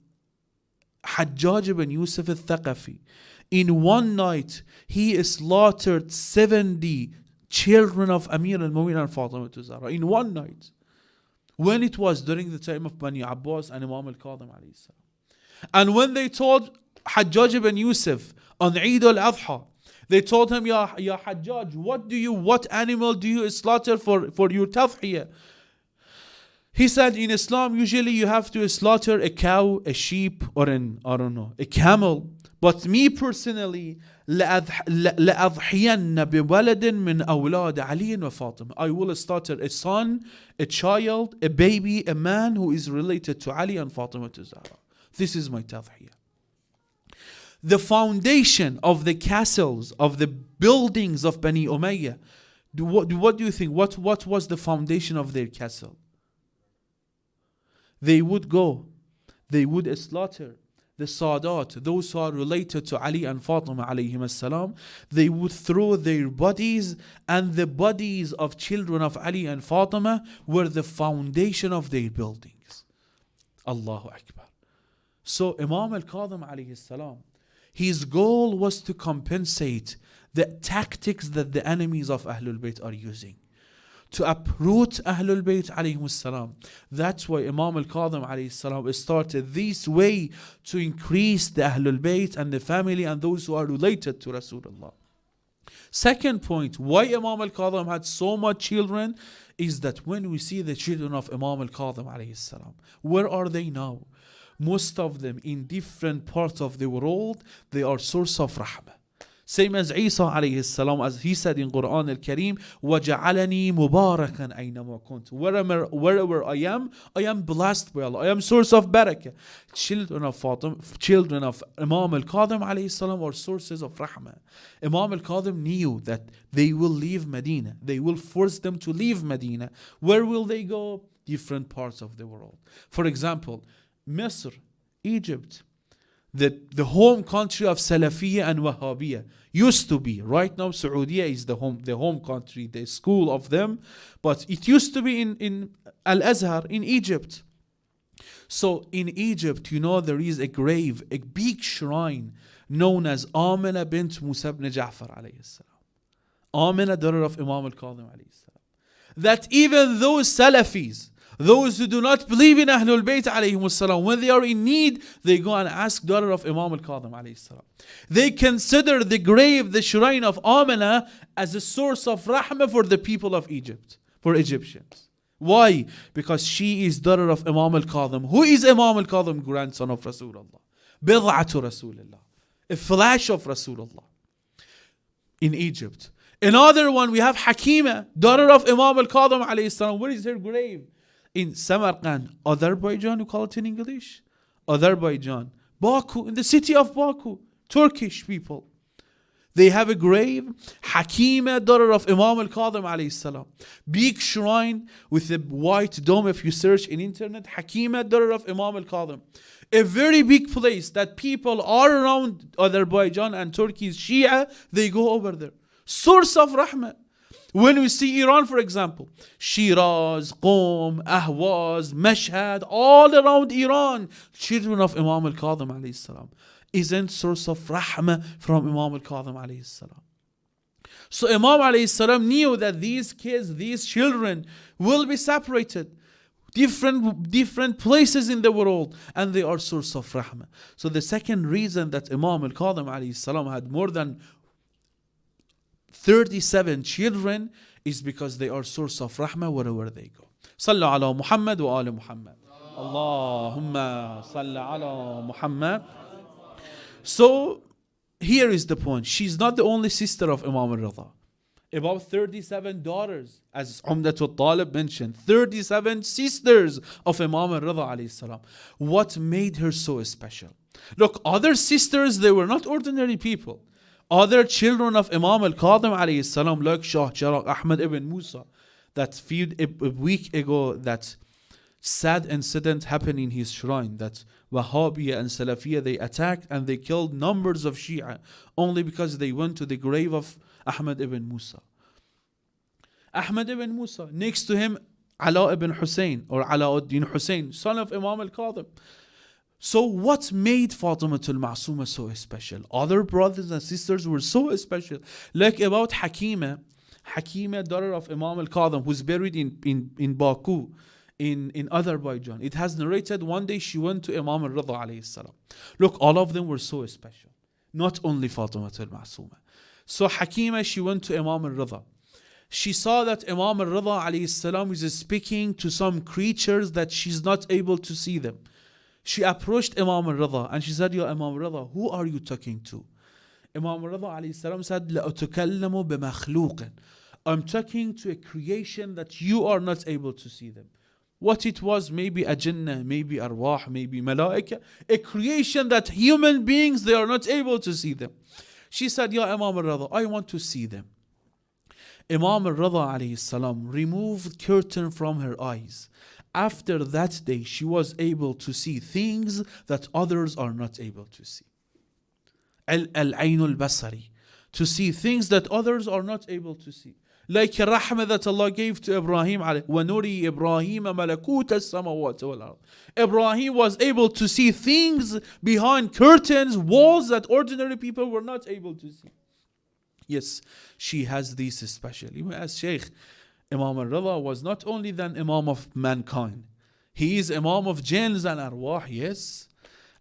Hajjaj ibn Yusuf al-Thaqafi. In one night, he slaughtered 70 children of Amir al-Mu'mineen and Fatima al-Zahra in one night, when it was during the time of Bani Abbas and Imam al-Kadhim alayhi salam. And when they told Hajjaj ibn Yusuf on Eid al-Adha, they told him, Ya Hajjaj, what animal do you slaughter for your tadhiyah? He said, in Islam, usually you have to slaughter a cow, a sheep, or a camel. But me personally, لَأَضْحِيَنَّ بِوَلَدٍ مِّنْ أَوْلَادِ عَلِيٍّ وَفَاطِمَةٍ. I will slaughter a son, a child, a baby, a man who is related to Ali and Fatima al-Zahra. This is my tadhiyah. The foundation of the castles, of the buildings of Bani Umayyah, what do you think? What was the foundation of their castle? They would go, they would slaughter the Sadat, those who are related to Ali and Fatima alayhim as-salam. They would throw their bodies, and the bodies of children of Ali and Fatima were the foundation of their buildings. Allahu Akbar. So Imam al-Kadhim alayhi salam, His goal was to compensate the tactics that the enemies of Ahlul Bayt are using to uproot Ahlul Bayt alayhim salam. That's why Imam al-Kadhim alayhi salam started this way to increase the Ahlul Bayt and the family and those who are related to Rasulullah. Second point, why Imam al-Kadhim had so much children is that when we see the children of Imam al-Kadhim alayhi salam, where are they now? Most of them in different parts of the world, they are source of rahmah. Same as Isa alayhi salam, as he said in Quran al-Kareem, وَجَعَلَنِي مُبَارَكًا أَيْنَمَا كُنْتُ. Wherever I am blessed by Allah. I am source of barakah. Children of Imam al-Kadhim alayhi salam are sources of rahmah. Imam al-Kadhim knew that they will leave Medina. They will force them to leave Medina. Where will they go? Different parts of the world. For example, Misr, Egypt, the home country of Salafiyya and Wahhabiyya used to be. Right now, Saudi is the home country, the school of them. But it used to be in Al-Azhar, in Egypt. So in Egypt, there is a grave, a big shrine known as Amina bint Musa ibn Ja'far alayhi salam. Amina, daughter of Imam al-Kadhim alayhi salam. That even those Salafis, those who do not believe in Ahlul Bayt alayhim salam, when they are in need, they go and ask daughter of Imam al-Kadhim alayhi salam. They consider the grave, the shrine of Amina, as a source of rahmah for the people of Egypt, for Egyptians. Why? Because she is daughter of Imam al-Kadhim. Who is Imam al-Kadhim? Grandson of Rasulullah. Bid'atu Rasulullah. A flash of Rasulullah. In Egypt. Another one, we have Hakima, daughter of Imam al-Kadhim alayhi salam. Where is her grave? In Samarkand, Azerbaijan, you call it in English? Azerbaijan. Baku, in the city of Baku. Turkish people. They have a grave. Hakima, daughter of Imam al-Kadhim alayhi salam. Big shrine with a white dome. If you search in internet, Hakima, daughter of Imam al-Kadhim. A very big place that people all around Azerbaijan and Turkey's Shia, they go over there. Source of rahmah. When we see Iran, for example, Shiraz, Qom, Ahwaz, Mashhad, all around Iran, children of Imam al-Kadhim alayhi salam, isn't source of rahmah from Imam al-Kadhim alayhi salam. So Imam alayhi salam knew that these kids, these children will be separated. Different places in the world, and they are source of rahmah. So the second reason that Imam al-Kadhim alayhi salam had more than 37 children is because they are source of rahmah wherever they go. Sallu ala Muhammad wa ala Muhammad. Allahumma salli ala Muhammad. So here is the point. She's not the only sister of Imam al-Rida. About 37 daughters, as Umdatul Talib mentioned, 37 sisters of Imam al-Rida alayhi salam. What made her so special? Look, other sisters, they were not ordinary people. Other children of Imam al-Kadhim alayhi salam, like Shah Cheragh Ahmad ibn Musa, that a week ago, that sad incident happened in his shrine, that Wahhabiyya and Salafiyya, they attacked and they killed numbers of Shia only because they went to the grave of Ahmad ibn Musa. Ahmad ibn Musa, next to him Ala ibn Hussein or Alauddin Hussein, son of Imam al-Kadhim. So what made Fatimatul Masooma so special? Other brothers and sisters were so special. Like about Hakima, daughter of Imam al-Kadhim, who's buried in Baku, in Azerbaijan. It has narrated one day she went to Imam al-Rida alayhi salam. Look, all of them were so special. Not only Fatimatul Masooma. So Hakima, she went to Imam al-Rida. She saw that Imam al-Rida alayhi salam is speaking to some creatures that she's not able to see them. She approached Imam al-Rida and she said, Ya Imam al-Rida, who are you talking to? Imam al-Rida alayhi salam said, لَأُتَكَلَّمُ بِمَخْلُوقٍ. I'm talking to a creation that you are not able to see them. What it was, maybe a jinnah, maybe arwah, maybe malaika, a creation that human beings, they are not able to see them. She said, Ya Imam al-Rida, I want to see them. Imam al-Rida alayhi salam removed curtain from her eyes. After that day, she was able to see things that others are not able to see. Al-Ayn al-Basari. To see things that others are not able to see. like a rahmah that Allah gave to Ibrahim. وَنُرِي إِبْرَاهِيمَ مَلَكُوتَ السَّمَوَاتِ وَالْأَرْضِ. Ibrahim was able to see things behind curtains, walls that ordinary people were not able to see. Yes, she has these especially. As Shaykh, Imam al-Rida was not only then Imam of mankind, he is Imam of jinns and arwah, yes.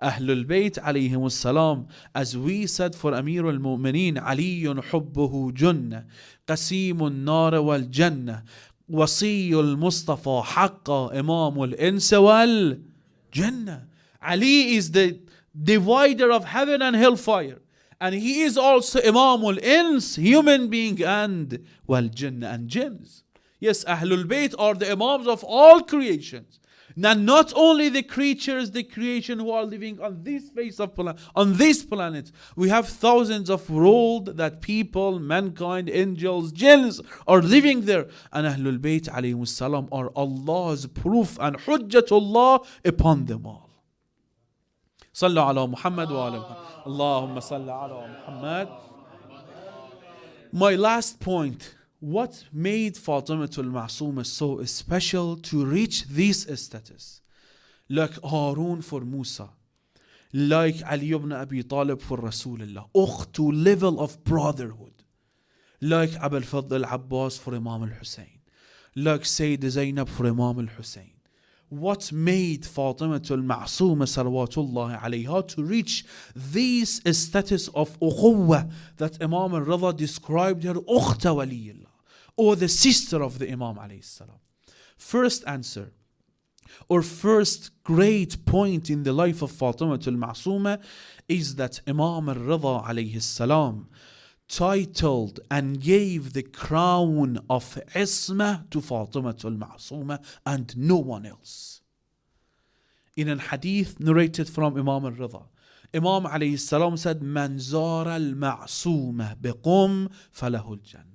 Ahlul Bayt alayhim salam, as we said for Amir al-Mu'mineen, Aliyun hubbuhu junnah, Qasimun nar wal jannah, Wasiyul Mustafa haqqa, Imamul insa wal jannah. Ali is the divider of heaven and hellfire. And he is also Imamul ins, human being, and wal jannah, and jinns. Yes, Ahlul Bayt are the Imams of all creations. Now, not only the creatures, the creation who are living on this face of on this planet, we have thousands of worlds that people, mankind, angels, jinns are living there. And Ahlul Bayt alayhim salam are Allah's proof and Hujjatullah upon them all. Sallu ala Muhammad wa ala Muhammad. Allahumma salli ala Muhammad. My last point. What made Fatimatul Masooma so special to reach this status? Like Harun for Musa, like Ali ibn Abi Talib for Rasulullah, to level of brotherhood, like Abu al-Fadl al-Abbas for Imam al-Hussein, like Sayyida Zainab for Imam al-Hussein. What made Fatimatul Masooma salawatullahi alayha to reach this status of ukhuwah that Imam al-Rida described her, ukhta waliyullah, or the sister of the Imam alayhi salam? First answer, or first great point in the life of Fatimatul Masooma is that Imam al-Rida alayhi salam titled and gave the crown of Isma to Fatimatul Masooma and no one else. In a hadith narrated from Imam al-Rida, Imam alayhi salam said, Man zara al-Masooma biqum falahu al-Jannah.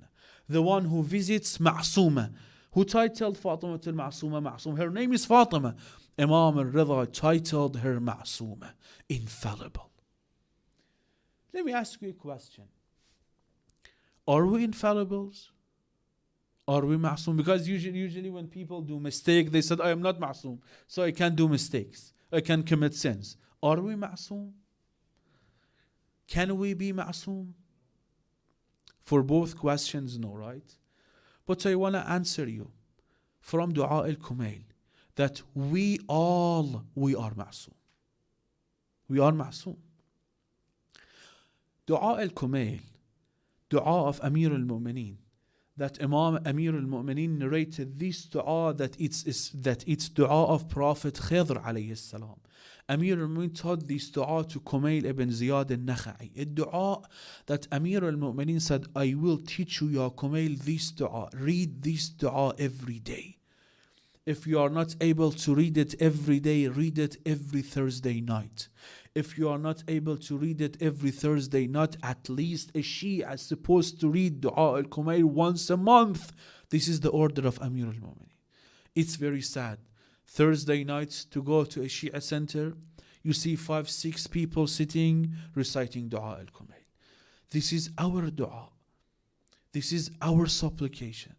The one who visits Masooma, who titled Fatimatul Masooma Masooma. Her name is Fatima. Imam al-Rida titled her Masooma, infallible. Let me ask you a question. Are we infallibles? Are we Masoom? Because usually when people do mistake, they said, I am not Masoom, so I can't do mistakes. I can commit sins. Are we Masoom? Can we be Masoom? For both questions, no, right? But I want to answer you from Dua al-Kumail that we are Masoom. We are Masoom. Dua al-Kumail, Dua of Amir al-Mu'mineen, that Imam Amir al-Mu'mineen narrated this dua that it's dua of Prophet Khidr alayhi salam. Amir al-Mu'mineen taught this dua to Kumail ibn Ziyad al-Nakha'i. A dua that Amir al-Mu'mineen said, I will teach you, Ya Kumail, this dua. Read this dua every day. If you are not able to read it every day, read it every Thursday night. If you are not able to read it every Thursday night, at least a Shia is supposed to read Dua al-Kumail once a month. This is the order of Amir al-Mu'mineen. It's very sad. Thursday nights to go to a Shia center, you see 5-6 people sitting reciting Dua al-Kumail. This is our dua. This is our supplication.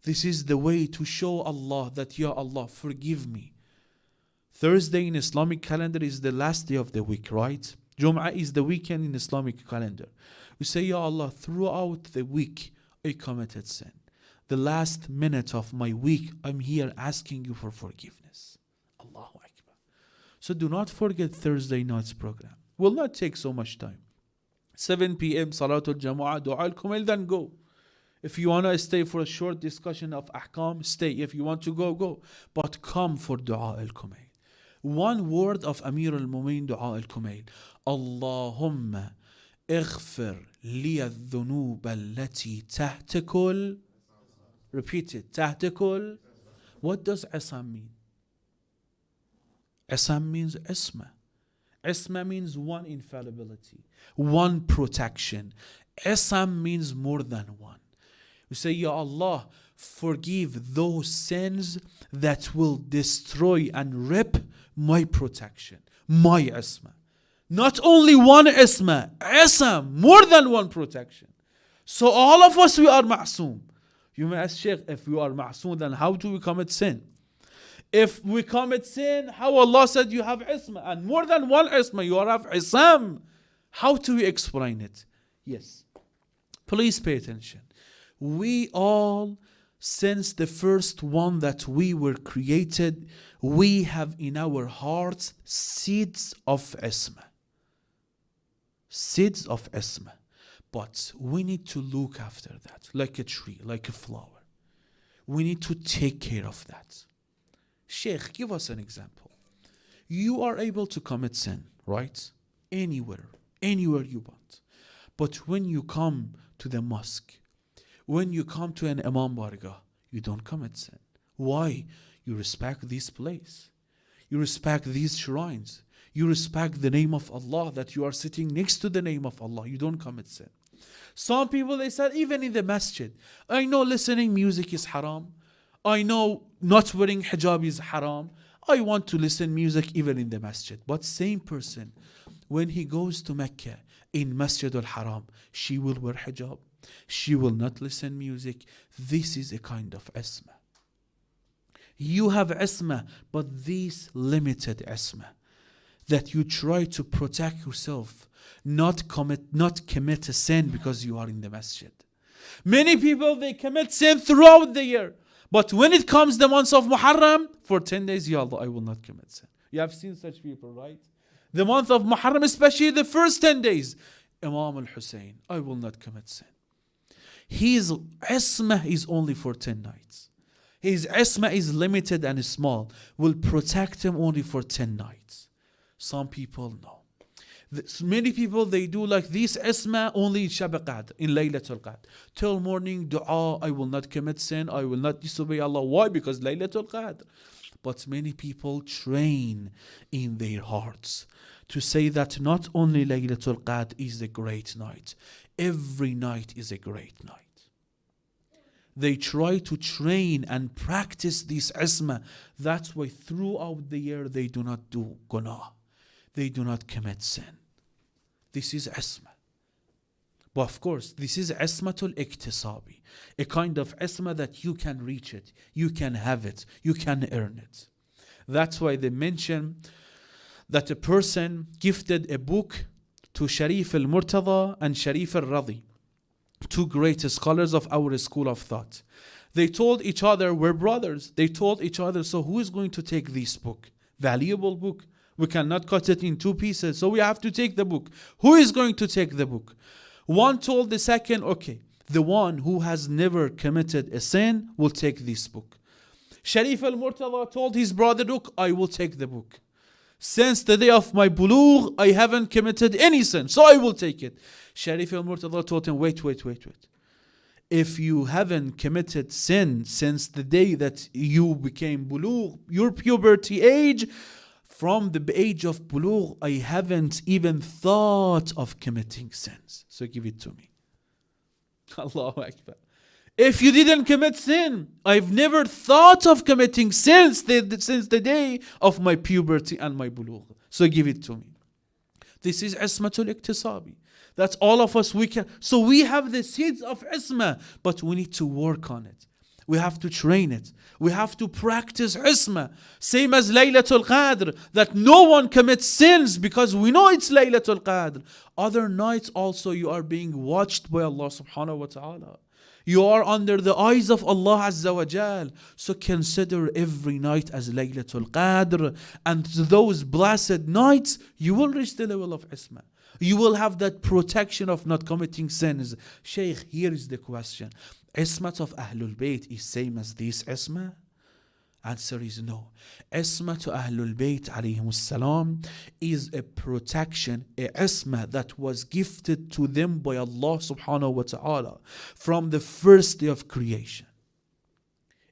This is the way to show Allah that, Ya Allah, forgive me. Thursday in Islamic calendar is the last day of the week, right? Jum'ah is the weekend in Islamic calendar. We say, Ya Allah, throughout the week, I committed sin. The last minute of my week, I'm here asking you for forgiveness. Allahu Akbar. So do not forget Thursday night's program. Will not take so much time. 7 p.m. Salatul Jama'ah, Dua al-Kumail, then go. If you want to stay for a short discussion of Ahkam, stay. If you want to go, go. But come for Dua al-Kumail. One word of Amir al-Mu'mineen Dua al-Kumail. Allahumma اغفر لي الذنوب التي تهتكل. Repeat it. تهتكل. What does Isam mean? Isam means Isma. Isma means one infallibility, one protection. Isam means more than one. We say, Ya Allah, forgive those sins that will destroy and rip my protection, my Isma. Not only one Isma, Isam, more than one protection. So all of us, we are Ma'soom. You may ask, Sheikh, if we are ma'soom, then how do we commit sin? If we commit sin, how Allah said you have isma, and more than one isma, you have isam. How do we explain it? Yes. Please pay attention. We all, since the first one that we were created, we have in our hearts seeds of isma. Seeds of isma. But we need to look after that, like a tree, like a flower. We need to take care of that. Sheikh, give us an example. You are able to commit sin, right? Anywhere you want. But when you come to the mosque, when you come to an Imam Bargah, you don't commit sin. Why? You respect this place. You respect these shrines. You respect the name of Allah, that you are sitting next to the name of Allah. You don't commit sin. Some people, they said, even in the masjid, I know listening music is haram. I know not wearing hijab is haram. I want to listen music even in the masjid. But same person, when he goes to Mecca, in Masjid al-Haram, she will wear hijab. She will not listen music. This is a kind of isma. You have isma, but this limited isma, that you try to protect yourself, not commit a sin because you are in the masjid. Many people, they commit sin throughout the year. But when it comes the month of Muharram, for 10 days, Ya Allah, I will not commit sin. You have seen such people, right? The month of Muharram, especially the first 10 days, Imam al-Hussein, I will not commit sin. His isma is only for 10 nights. His isma is limited and small. Will protect him only for 10 nights. Some people, no. Many people, they do like this isma only in Shab Qadr, in Laylatul Qadr. Till morning, dua, I will not commit sin, I will not disobey Allah. Why? Because Laylatul Qadr. But many people train in their hearts to say that not only Laylatul Qadr is a great night, every night is a great night. They try to train and practice this isma. That's why throughout the year they do not do gunah. They do not commit sin. This is isma. But of course, this is ismatul iktisabi, a kind of isma that you can reach it, you can have it, you can earn it. That's why they mention that a person gifted a book to Sharif al-Murtada and Sharif al-Radi, two great scholars of our school of thought. They told each other, we're brothers. They told each other, so who is going to take this book? Valuable book. We cannot cut it in two pieces, so we have to take the book. Who is going to take the book? One told the second, okay, the one who has never committed a sin will take this book. Sharif al-Murtada told his brother, look, I will take the book. Since the day of my bulugh, I haven't committed any sin, so I will take it. Sharif al-Murtada told him, wait. If you haven't committed sin since the day that you became bulugh, your puberty age, from the age of bulugh, I haven't even thought of committing sins. So give it to me. Allahu Akbar. If you didn't commit sin, I've never thought of committing sins since the day of my puberty and my bulugh. So give it to me. This is ismatul iktisabi. That's all of us we can. So we have the seeds of isma, but we need to work on it. We have to train it. We have to practice isma. Same as Laylatul Qadr, that no one commits sins because we know it's Laylatul Qadr. Other nights also you are being watched by Allah subhanahu wa ta'ala. You are under the eyes of Allah Azza wa Jal. So consider every night as Laylatul Qadr. And those blessed nights, you will reach the level of isma. You will have that protection of not committing sins. Shaykh, here is the question. Ismat of Ahlul Bayt is same as this isma? Answer is no. Isma to Ahlul Bayt alayhimus salam is a protection, a isma that was gifted to them by Allah subhanahu wa ta'ala from the first day of creation.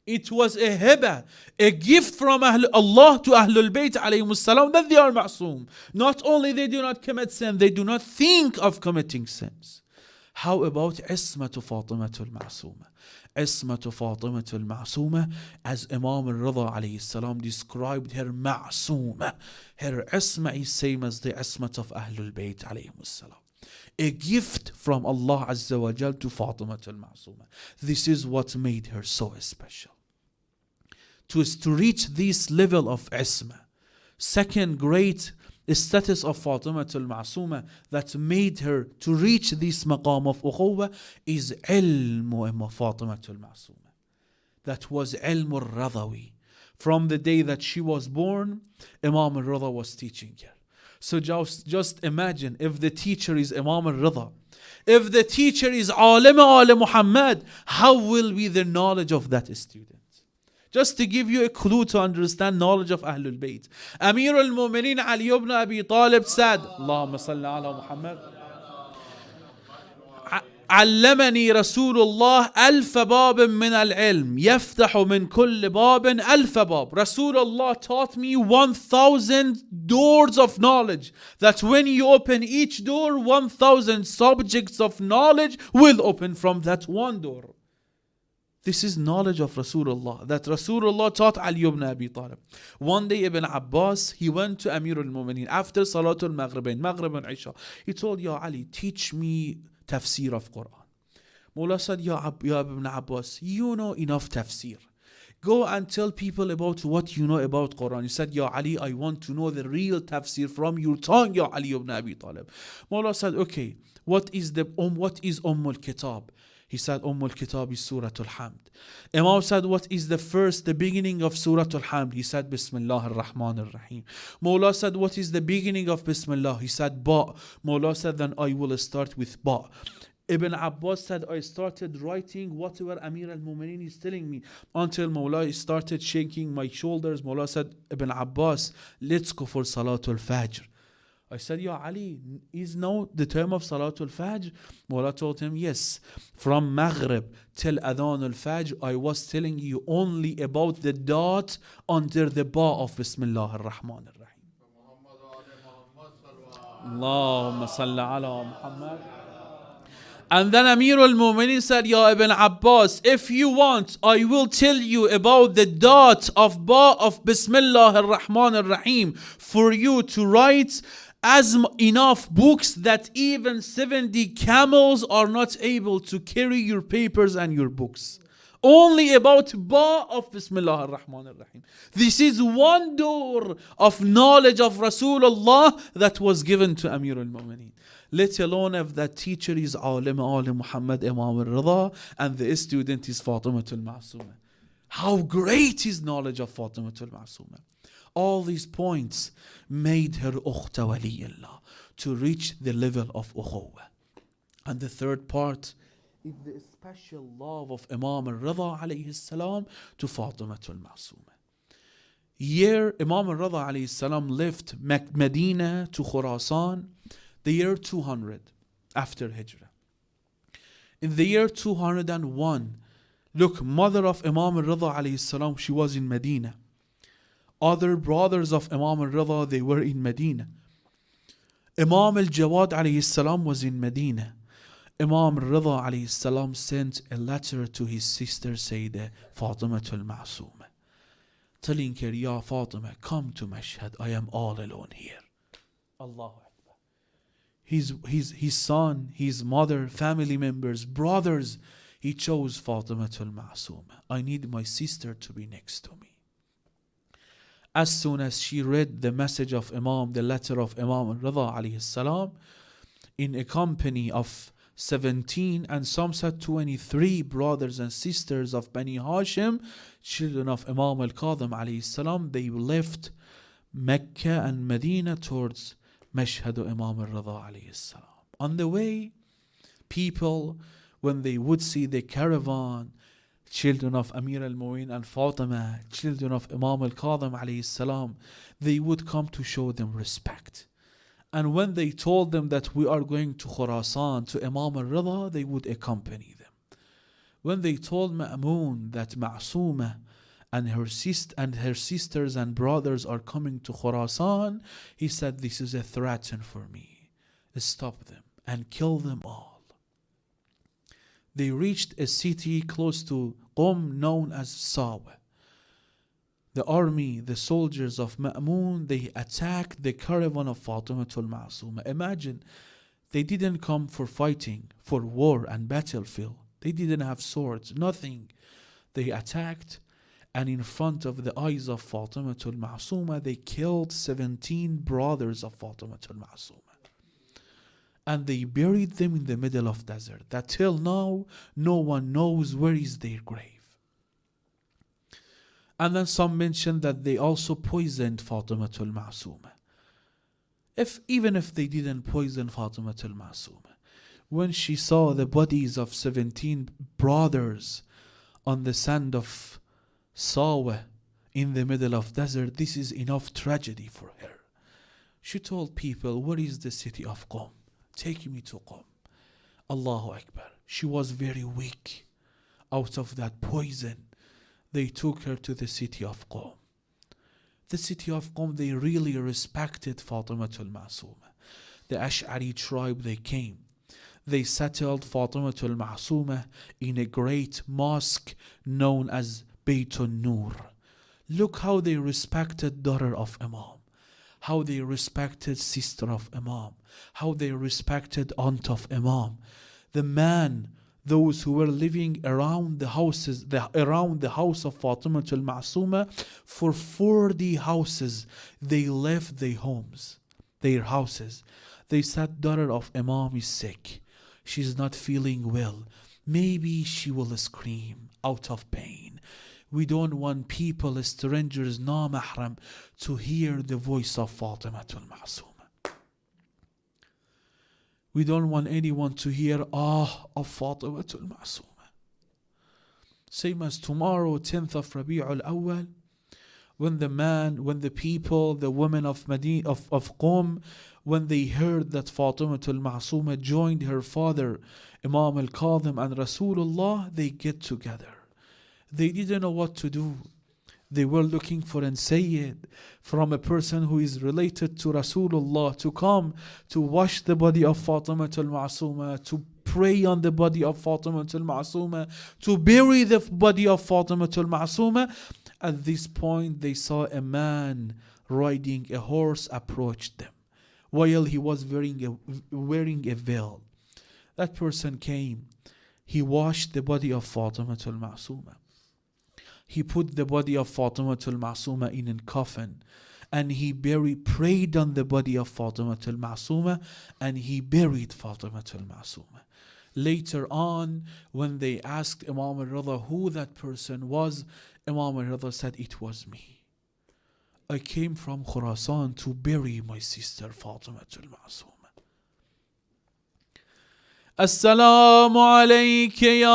It was a hiba, a gift from Allah to Ahlul Bayt alayhimus salam that they are masoom. Not only they do not commit sin, they do not think of committing sins. How about Ismatu Fatimatul Masooma? Ismatu Fatimatul Masooma, as Imam al-Rida alayhi salam described her Masooma. Her Isma is same as the Ismat of Ahlul Bayt alayhi salam. A gift from Allah Azza wa Jal to Fatima al-Masooma. This is what made her so special. To reach this level of isma. Second great status of Fatima al-Masooma that made her to reach this maqam of ukhuwa is ilmu Fatima al-Masooma. That was ilmu al-Radawi. From the day that she was born, Imam al-Rida was teaching her. So just imagine if the teacher is Imam al-Rida, if the teacher is Alim Muhammad, how will be the knowledge of that student? Just to give you a clue to understand knowledge of Ahlul Bayt. Amir al-Mu'mineen Ali ibn Abi Talib said, Allahumma salli ala Muhammad. علمني رسول الله ألف باب من العلم يفتح من كل باب ألف باب. Rasulullah taught me 1,000 doors of knowledge, that when you open each door, 1,000 subjects of knowledge will open from that one door. This is knowledge of Rasulullah, that Rasulullah taught Ali ibn Abi Talib. One day Ibn Abbas, he went to Amir al-Mu'mineen after Salatul Maghrib and Isha. He told, Ya Ali, teach me tafsir of Quran. Mullah said, Ya Ibn Abbas, you know enough tafsir. Go and tell people about what you know about Quran. He said, Ya Ali, I want to know the real tafsir from your tongue, Ya Ali ibn Abi Talib. Mullah said, okay, what is al-Kitab? He said, al-Kitab is Surah Al-Hamd. Imam said, what is the beginning of Surah Al-Hamd? He said, Bismillah ar-Rahman ar-Rahim. Mawla said, what is the beginning of Bismillah? He said, Ba. Mawla said, then I will start with Ba. Ibn Abbas said, I started writing whatever Amir al-Mu'mineen is telling me, until Mawla started shaking my shoulders. Mawla said, Ibn Abbas, let's go for Salatul Fajr. I said, Ya Ali, is now the time of Salatul Fajr? Mawla told him, yes. From Maghrib till Adhan al-Fajr, I was telling you only about the dot under the ba of Bismillah ar-Rahman ar-Rahim. Allahumma salli ala Muhammad. And then Amir al-Mu'mineen said, Ya Ibn Abbas, if you want, I will tell you about the dot of ba of Bismillah ar-Rahman ar-Rahim for you to write as enough books that even 70 camels are not able to carry your papers and your books. Only about ba of Bismillah ar-Rahman ar-Rahim. This is one door of knowledge of Rasulullah that was given to Amir al-Mu'mineen. Let alone if that teacher is Alim Muhammad Imam al-Rida and the student is Fatima al-Masooma. How great is knowledge of Fatima al-Masooma. All these points made her Ukhta Waliyullah to reach the level of Ukhuwa. And the third part is the special love of Imam al-Rida alayhi salam to Fatima al-Masooma. Year Imam al-Rida alayhi salam left Medina to Khurasan the year 200 after Hijrah. In the year 201, look, mother of Imam al-Rida alayhi salam, she was in Medina. Other brothers of Imam al-Rida, they were in Medina. Imam al-Jawad alayhi salam was in Medina. Imam al-Rida alayhi salam sent a letter to his sister Sayyeda Fatima al-Masooma, telling her, Ya Fatima, come to Mashhad, I am all alone here. Allahu Akbar. His son, his mother, family members, brothers, he chose Fatima al-Masooma. I need my sister to be next to me. As soon as she read the message of Imam, the letter of Imam al-Rida alayhi salam, in a company of 17 and some said 23 brothers and sisters of Bani Hashim, children of Imam al-Kadhim alayhi salam, they left Mecca and Medina towards Mashhad Imam al-Rida alayhi salam. On the way, people, when they would see the caravan, children of Amir al-Mu'min and Fatima, children of Imam al-Kadhim alayhi salam, they would come to show them respect. And when they told them that we are going to Khurasan, to Imam al-Rida, they would accompany them. When they told Ma'mun that Masooma and her sisters and brothers are coming to Khurasan, he said, this is a threat for me. Stop them and kill them all. They reached a city close to Qom known as Sawa. The army, the soldiers of Ma'mun, they attacked the caravan of Fatima al-Masooma. Imagine They didn't come for fighting, for war and battlefield. They didn't have swords, nothing. They attacked, and in front of the eyes of Fatimatul Masooma, they killed 17 brothers of Fatimatul Masooma. And they buried them in the middle of desert. That till now, no one knows where is their grave. And then some mentioned that they also poisoned Fatimatul Masooma. Even if they didn't poison Fatimatul Masooma, when she saw the bodies of 17 brothers on the sand of Sawa in the middle of desert, this is enough tragedy for her. She told people, where is the city of Qom? Take me to Qom. Allahu Akbar. She was very weak. Out of that poison, they took her to the city of Qom. The city of Qom, they really respected Fatimatul Masooma. The Ash'ari tribe, they came. They settled Fatimatul Masooma in a great mosque known as Baytun Nur. Look how they respected daughter of Imam, how they respected sister of Imam, how they respected aunt of Imam. The man, those who were living around the houses, around the house of Fatimatul Masooma, for 40 houses, they left their homes, their houses. They said, daughter of Imam is sick. She's not feeling well. Maybe she will scream out of pain. We don't want people, strangers, no mahram, to hear the voice of Fatimatul Masooma. We don't want anyone to hear of Fatimatul Masooma. Same as tomorrow, 10th of Rabi'ul Awwal, when the people, the women of Qom, when they heard that Fatimatul Masooma joined her father, Imam al-Kadhim and Rasulullah, they get together. They didn't know what to do. They were looking for an Sayyid, from a person who is related to Rasulullah, to come to wash the body of Fatimatul Masooma, to pray on the body of Fatimatul Masooma, to bury the body of Fatimatul Masooma. At this point, they saw a man riding a horse approach them while he was wearing a veil. That person came. He washed the body of Fatimatul Masooma. He put the body of Fatimatul Masooma in a coffin, and he prayed on the body of Fatimatul Masooma, and he buried Fatimatul Masooma. Later on, when they asked Imam al-Rida who that person was, Imam al-Rida said, it was me. I came from Khurasan to bury my sister Fatimatul Masooma. السلام عليك يا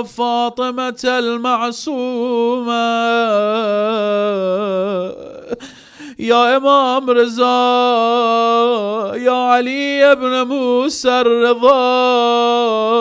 فاطمة المعصومة يا إمام رضا يا علي بن موسى الرضا.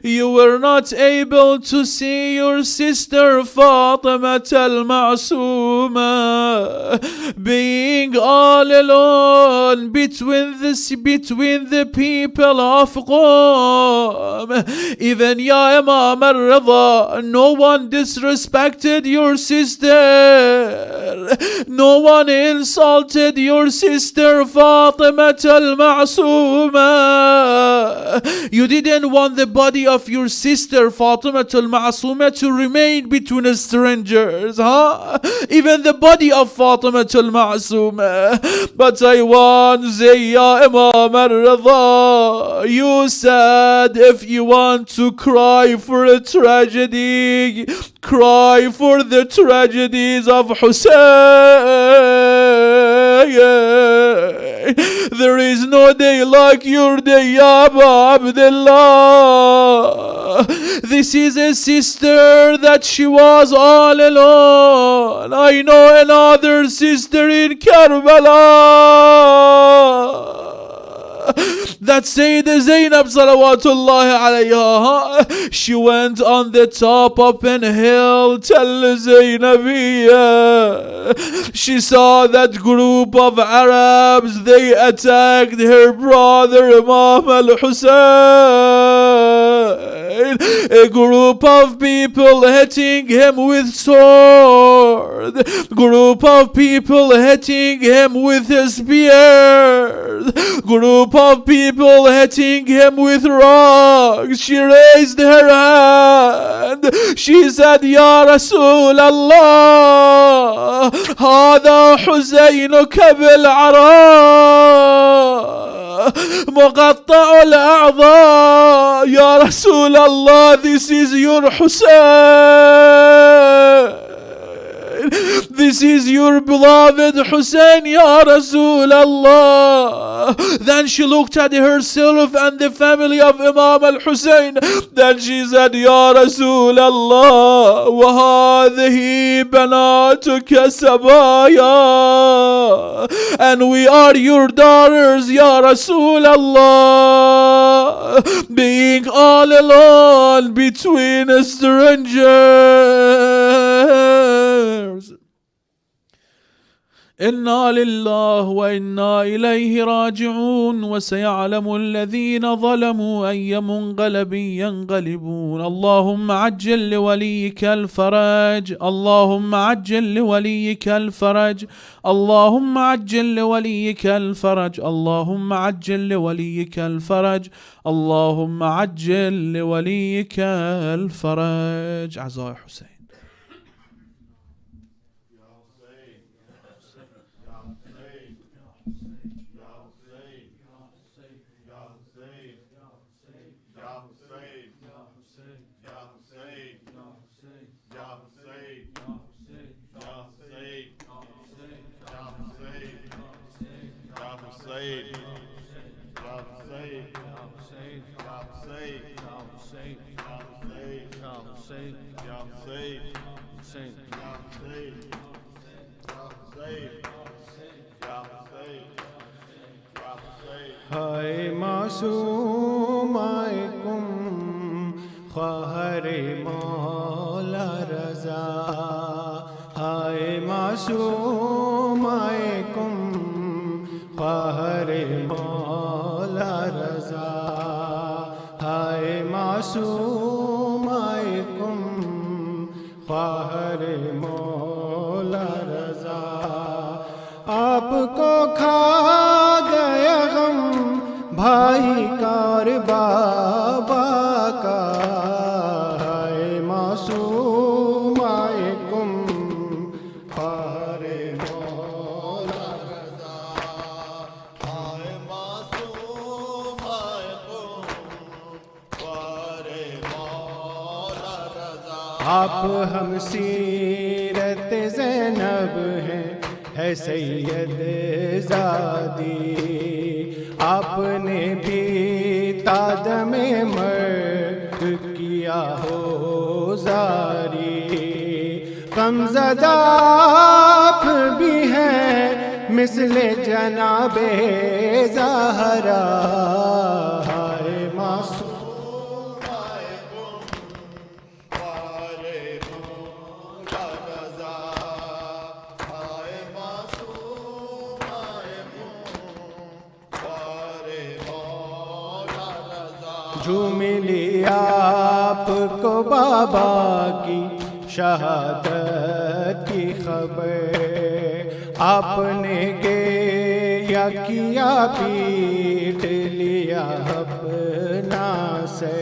You were not able to see your sister Fatima al-Masooma being all alone between the people of Qom. Even Ya Imam al-Rida, no one disrespected your sister. No one insulted your sister Fatima al-Masooma. You didn't want the body of your sister Fatima al-Masooma to remain between strangers, even the body of Fatima al-Masooma. But I want Ya Imam al-Rida, you said if you want to cry for a tragedy, cry for the tragedies of Hussein. There is no day like your day, Ya Abu Abdullah. This is a sister that she was all alone. I know another sister in Karbala that Sayyeda Zainab salawatullahi alayha, she went on the top of an hill, Tell Zainabiyya. She saw that group of Arabs, they attacked her brother Imam al-Hussein. A group of people hitting him with swords. sword. Group of people hitting him with spears. Group of people hitting him with rocks. She raised her hand. She said, Ya Rasul Allah, هذا حزينك بالعراء مقطع الأعضاء. Ya Rasul Allah, this is your Hussein. This is your beloved Hussein, Ya Rasul Allah. Then she looked at herself and the family of Imam al-Hussein. Then she said, Ya Rasul Allah, وَهَذِهِ بَنَاتُكَ سَبَايَا, and we are your daughters, Ya Rasul Allah, being all alone between strangers. إنا لله وإنا إليه راجعون وسيعلم الذين ظلموا أي منقلب ينقلبون. اللهم عجل لوليك الفرج. اللهم عجل لوليك الفرج. اللهم عجل لوليك الفرج. اللهم عجل لوليك الفرج. اللهم عجل لوليك الفرج. عزاء حسين. ہائے معصوم کم خواہر مولا رضا. ہائے معصوم کم خواہر مولا رضا. ہائے معصوم کم خواہر مولا رضا. آپ کو کھا گیا غم بھائی کا اور بابا کا. ہائے معصوم کم خواہر مولا رضا. ہائے معصوم کم خواہر مولا رضا. آپ ہم سیرت زینب ہیں ہے سید زادی. آپ نے بھی تادم مرد کیا ہو زاری. غمزدہ آپ بھی ہیں مثل جناب زہرا. ہائے معصوم ملی آپ کو بابا کی شہادت کی خبر. آپ نے گیا کیا پیٹ لیا اپنا سے.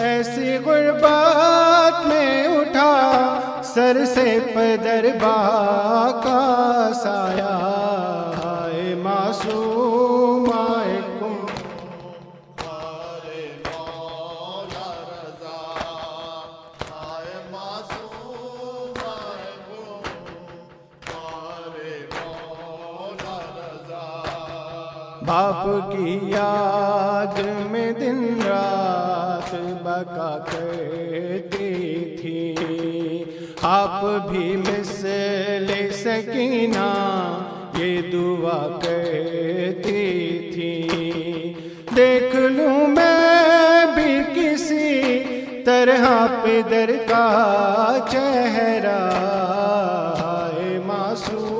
ایسی غربت میں اٹھا سر سے پدر با کا سایہ. ہائے معصوم کم باپ کی یاد میں دن رات بقا کرتی تھی. آپ بھی مثل سکینہ یہ دعا کرتی تھی. دیکھ لوں میں بھی کسی طرح پدر کا چہرہ. ہائے معصوم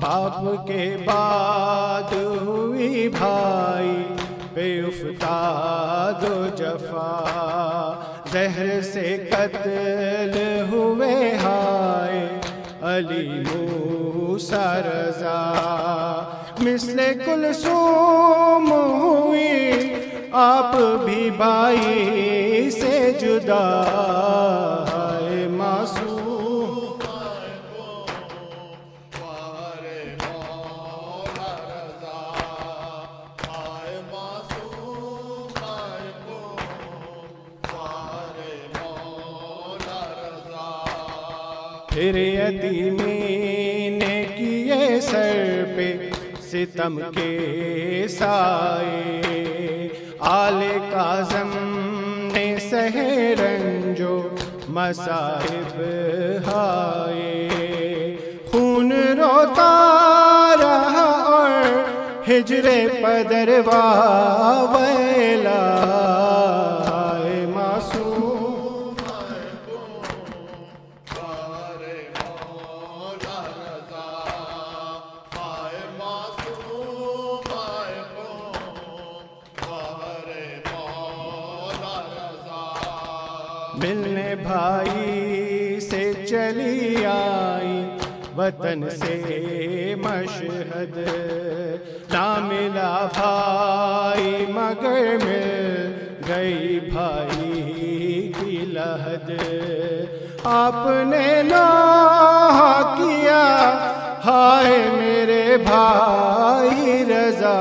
باپ کے بعد ہوئی بھائی بے افتاد و جفا، زہر سے قتل ہوئے ہائے علی موسیٰ رضا، مثل کلثوم ہوئی آپ بھی بھائی سے جدا، ہائے معصوم پھر یتیمی نے کیے سر پہ ستم کے سائے، آل کاظم نے سہے رنج و مصائب ہائے، خون روتا رہا اور ہجر پدر ویلا، ہائے معصوم ملنے بھائی سے چلی آئی وطن سے مشہد، نہ ملا بھائی مگر مل گئی بھائی کی لحد، آپ نے نوحہ کیا ہائے میرے بھائی رضا،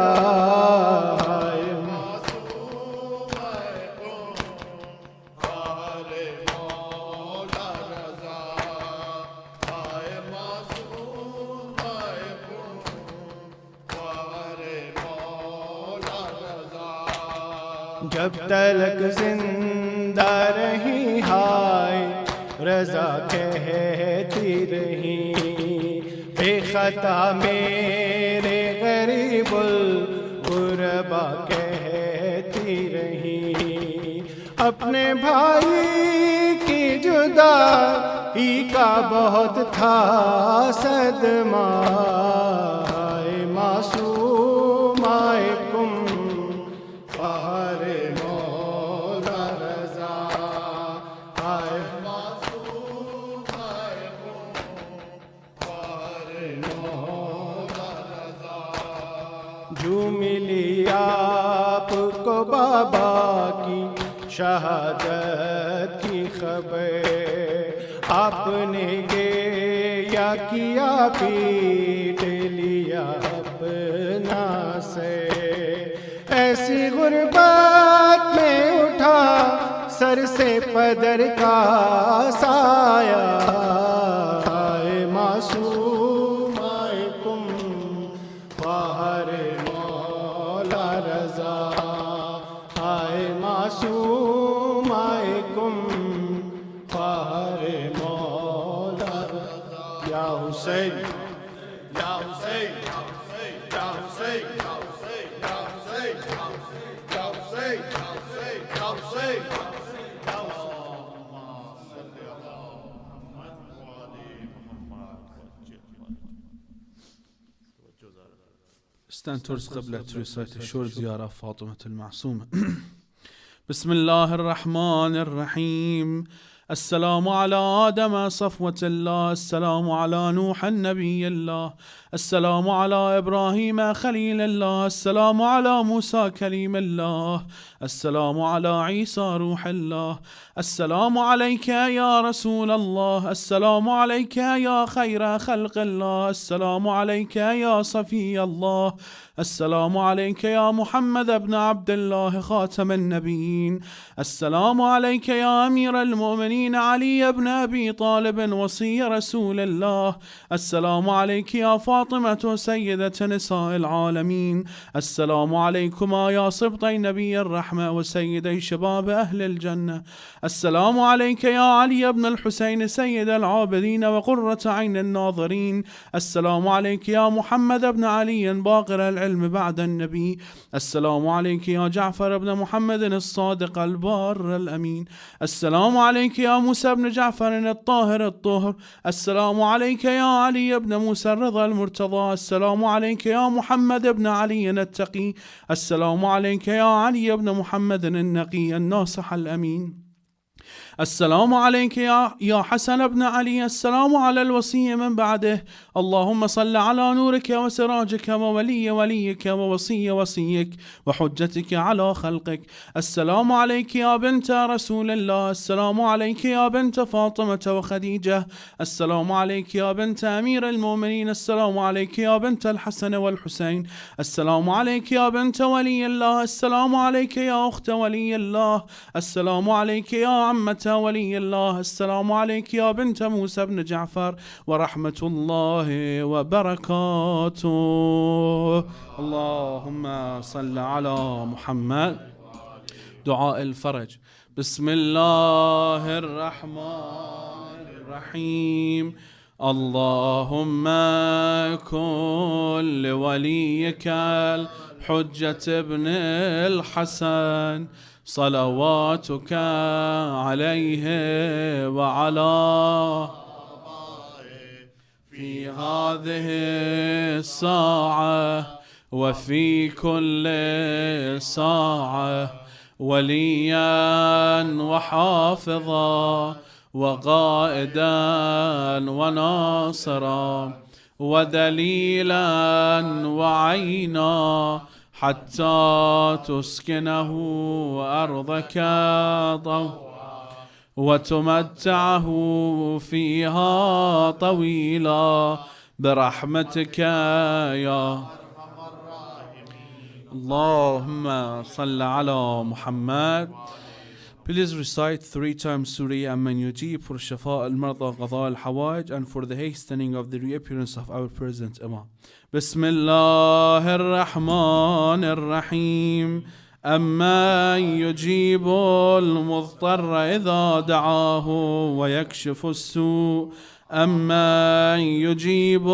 جب تلک زندہ رہی ہائے رضا کہتی رہی، بے خطا میرے غریب الغربا کہتی رہی، اپنے بھائی کی جدائی کا بہت تھا صدمہ، ہائے معصوم کم جو ملی آپ کو بابا کی شہادت کی خبر، آپ نے گیا کیا پیٹ لیا اپنا سے، ایسی غربت میں اٹھا سر سے پدر کا سایہ، ہائے معصوم معصوم کم فہر مولا، یا حسین یا حسین یا حسین یا حسین یا حسین یا حسین یا حسین Stand towards Qibla to recite a short ziyarah of Fatima al-Masooma. بسم الله الرحمن الرحيم. السلام على آدم صفوة الله، السلام على نوح النبي الله، السلام على إبراهيم خليل الله، السلام على موسى كليم الله، السلام على عيسى روح الله، السلام عليك يا رسول الله، السلام عليك يا خير خلق الله، السلام عليك يا صفي الله، السلام عليك يا محمد بن عبد الله خاتم النبيين، السلام عليك يا أمير المؤمنين علي بن أبي طالب وصي رسول الله، السلام عليك يا فاطمة سيدة نساء العالمين، السلام عليكما يا سبطي نبي الرحمة وسيدي شباب أهل الجنة، السلام عليك يا علي بن الحسين سيد العابدين وقرة عين الناظرين، السلام عليك يا محمد بن علي باقر العلم بعد النبي، السلام عليك يا جعفر بن محمد الصادق البار الأمين، السلام عليك يا يا موسى بن جعفر الطاهر الطهر. السلام عليك يا علي بن موسى الرضا المرتضى. السلام عليك يا محمد بن علي التقي. السلام عليك يا علي بن محمد النقي الناصح الأمين. السلام عليك يا حسن بن علي. السلام على الوصي من بعده. اللهم صل على نورك وسراجك وولي وليك ووصي وصيك وحجتك على خلقك. السلام عليك يا بنت رسول الله. السلام عليك يا بنت فاطمة وخديجة. السلام عليك يا بنت أمير المؤمنين. السلام عليك يا بنت الحسن والحسين. السلام عليك يا بنت ولي الله. السلام عليك يا أخت ولي الله. السلام عليك يا عمة ولي الله. السلام عليك يا بنت موسى بن جعفر ورحمة الله وبركاته. اللهم صل على محمد. دعاء الفرج. بسم الله الرحمن الرحيم. اللهم كن لوليك الحجة ابن الحسن صلواتك عليه وعلى في هذه الساعة وفي كل ساعة وليا وحافظا وقائدا وناصرا ودليلا وعينا حتى تسكنه أرضك طوعا وتمتعه فيها طويلا برحمتك يا أرحم الراحمين. اللهم صل على محمد. Please recite 3 times Surah Amman Yujib for Shafa al-Marda Qadha al-Hawaj and for the hastening of the reappearance of our present Imam. بسم الله الرحمن الرحيم. أمن يجيب المضطر إذا دعاه ويكشف السوء. أمن يجيب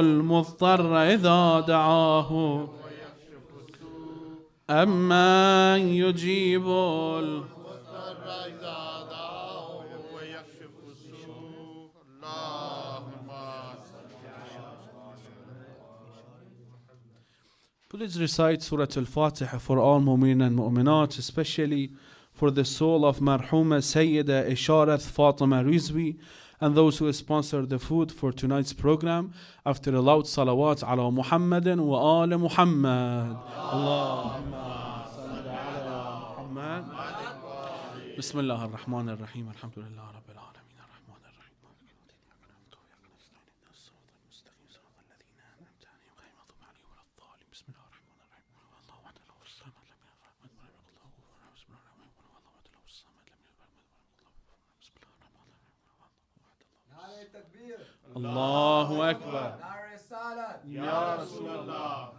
المضطر إذا دعاه أمن يجيب Please recite Surah Al-Fatiha for all mu'min and mu'minat, especially for the soul of Marhuma Sayyeda Isharat Fatima Rizvi and those who sponsor the food for tonight's program. After a loud salawat ala Muhammadin wa ala Muhammad. Allahumma salli ala Muhammad. Bismillah ar-Rahman ar-Rahim. Alhamdulillah Rabbil Alameen. الله أكبر. يا رسول الله.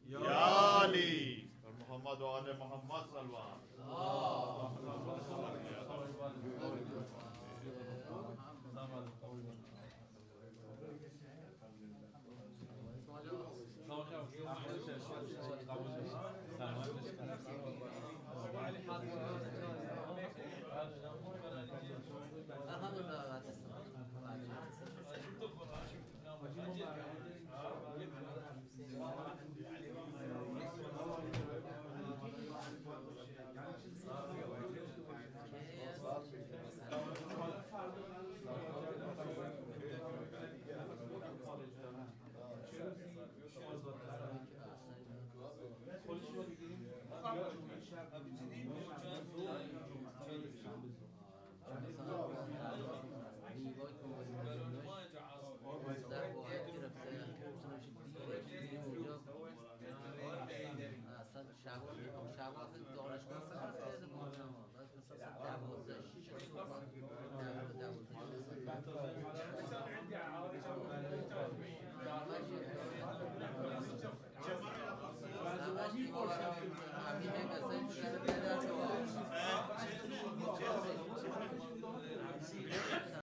يا علي محمد وآل محمد صلى الله عليه وسلم.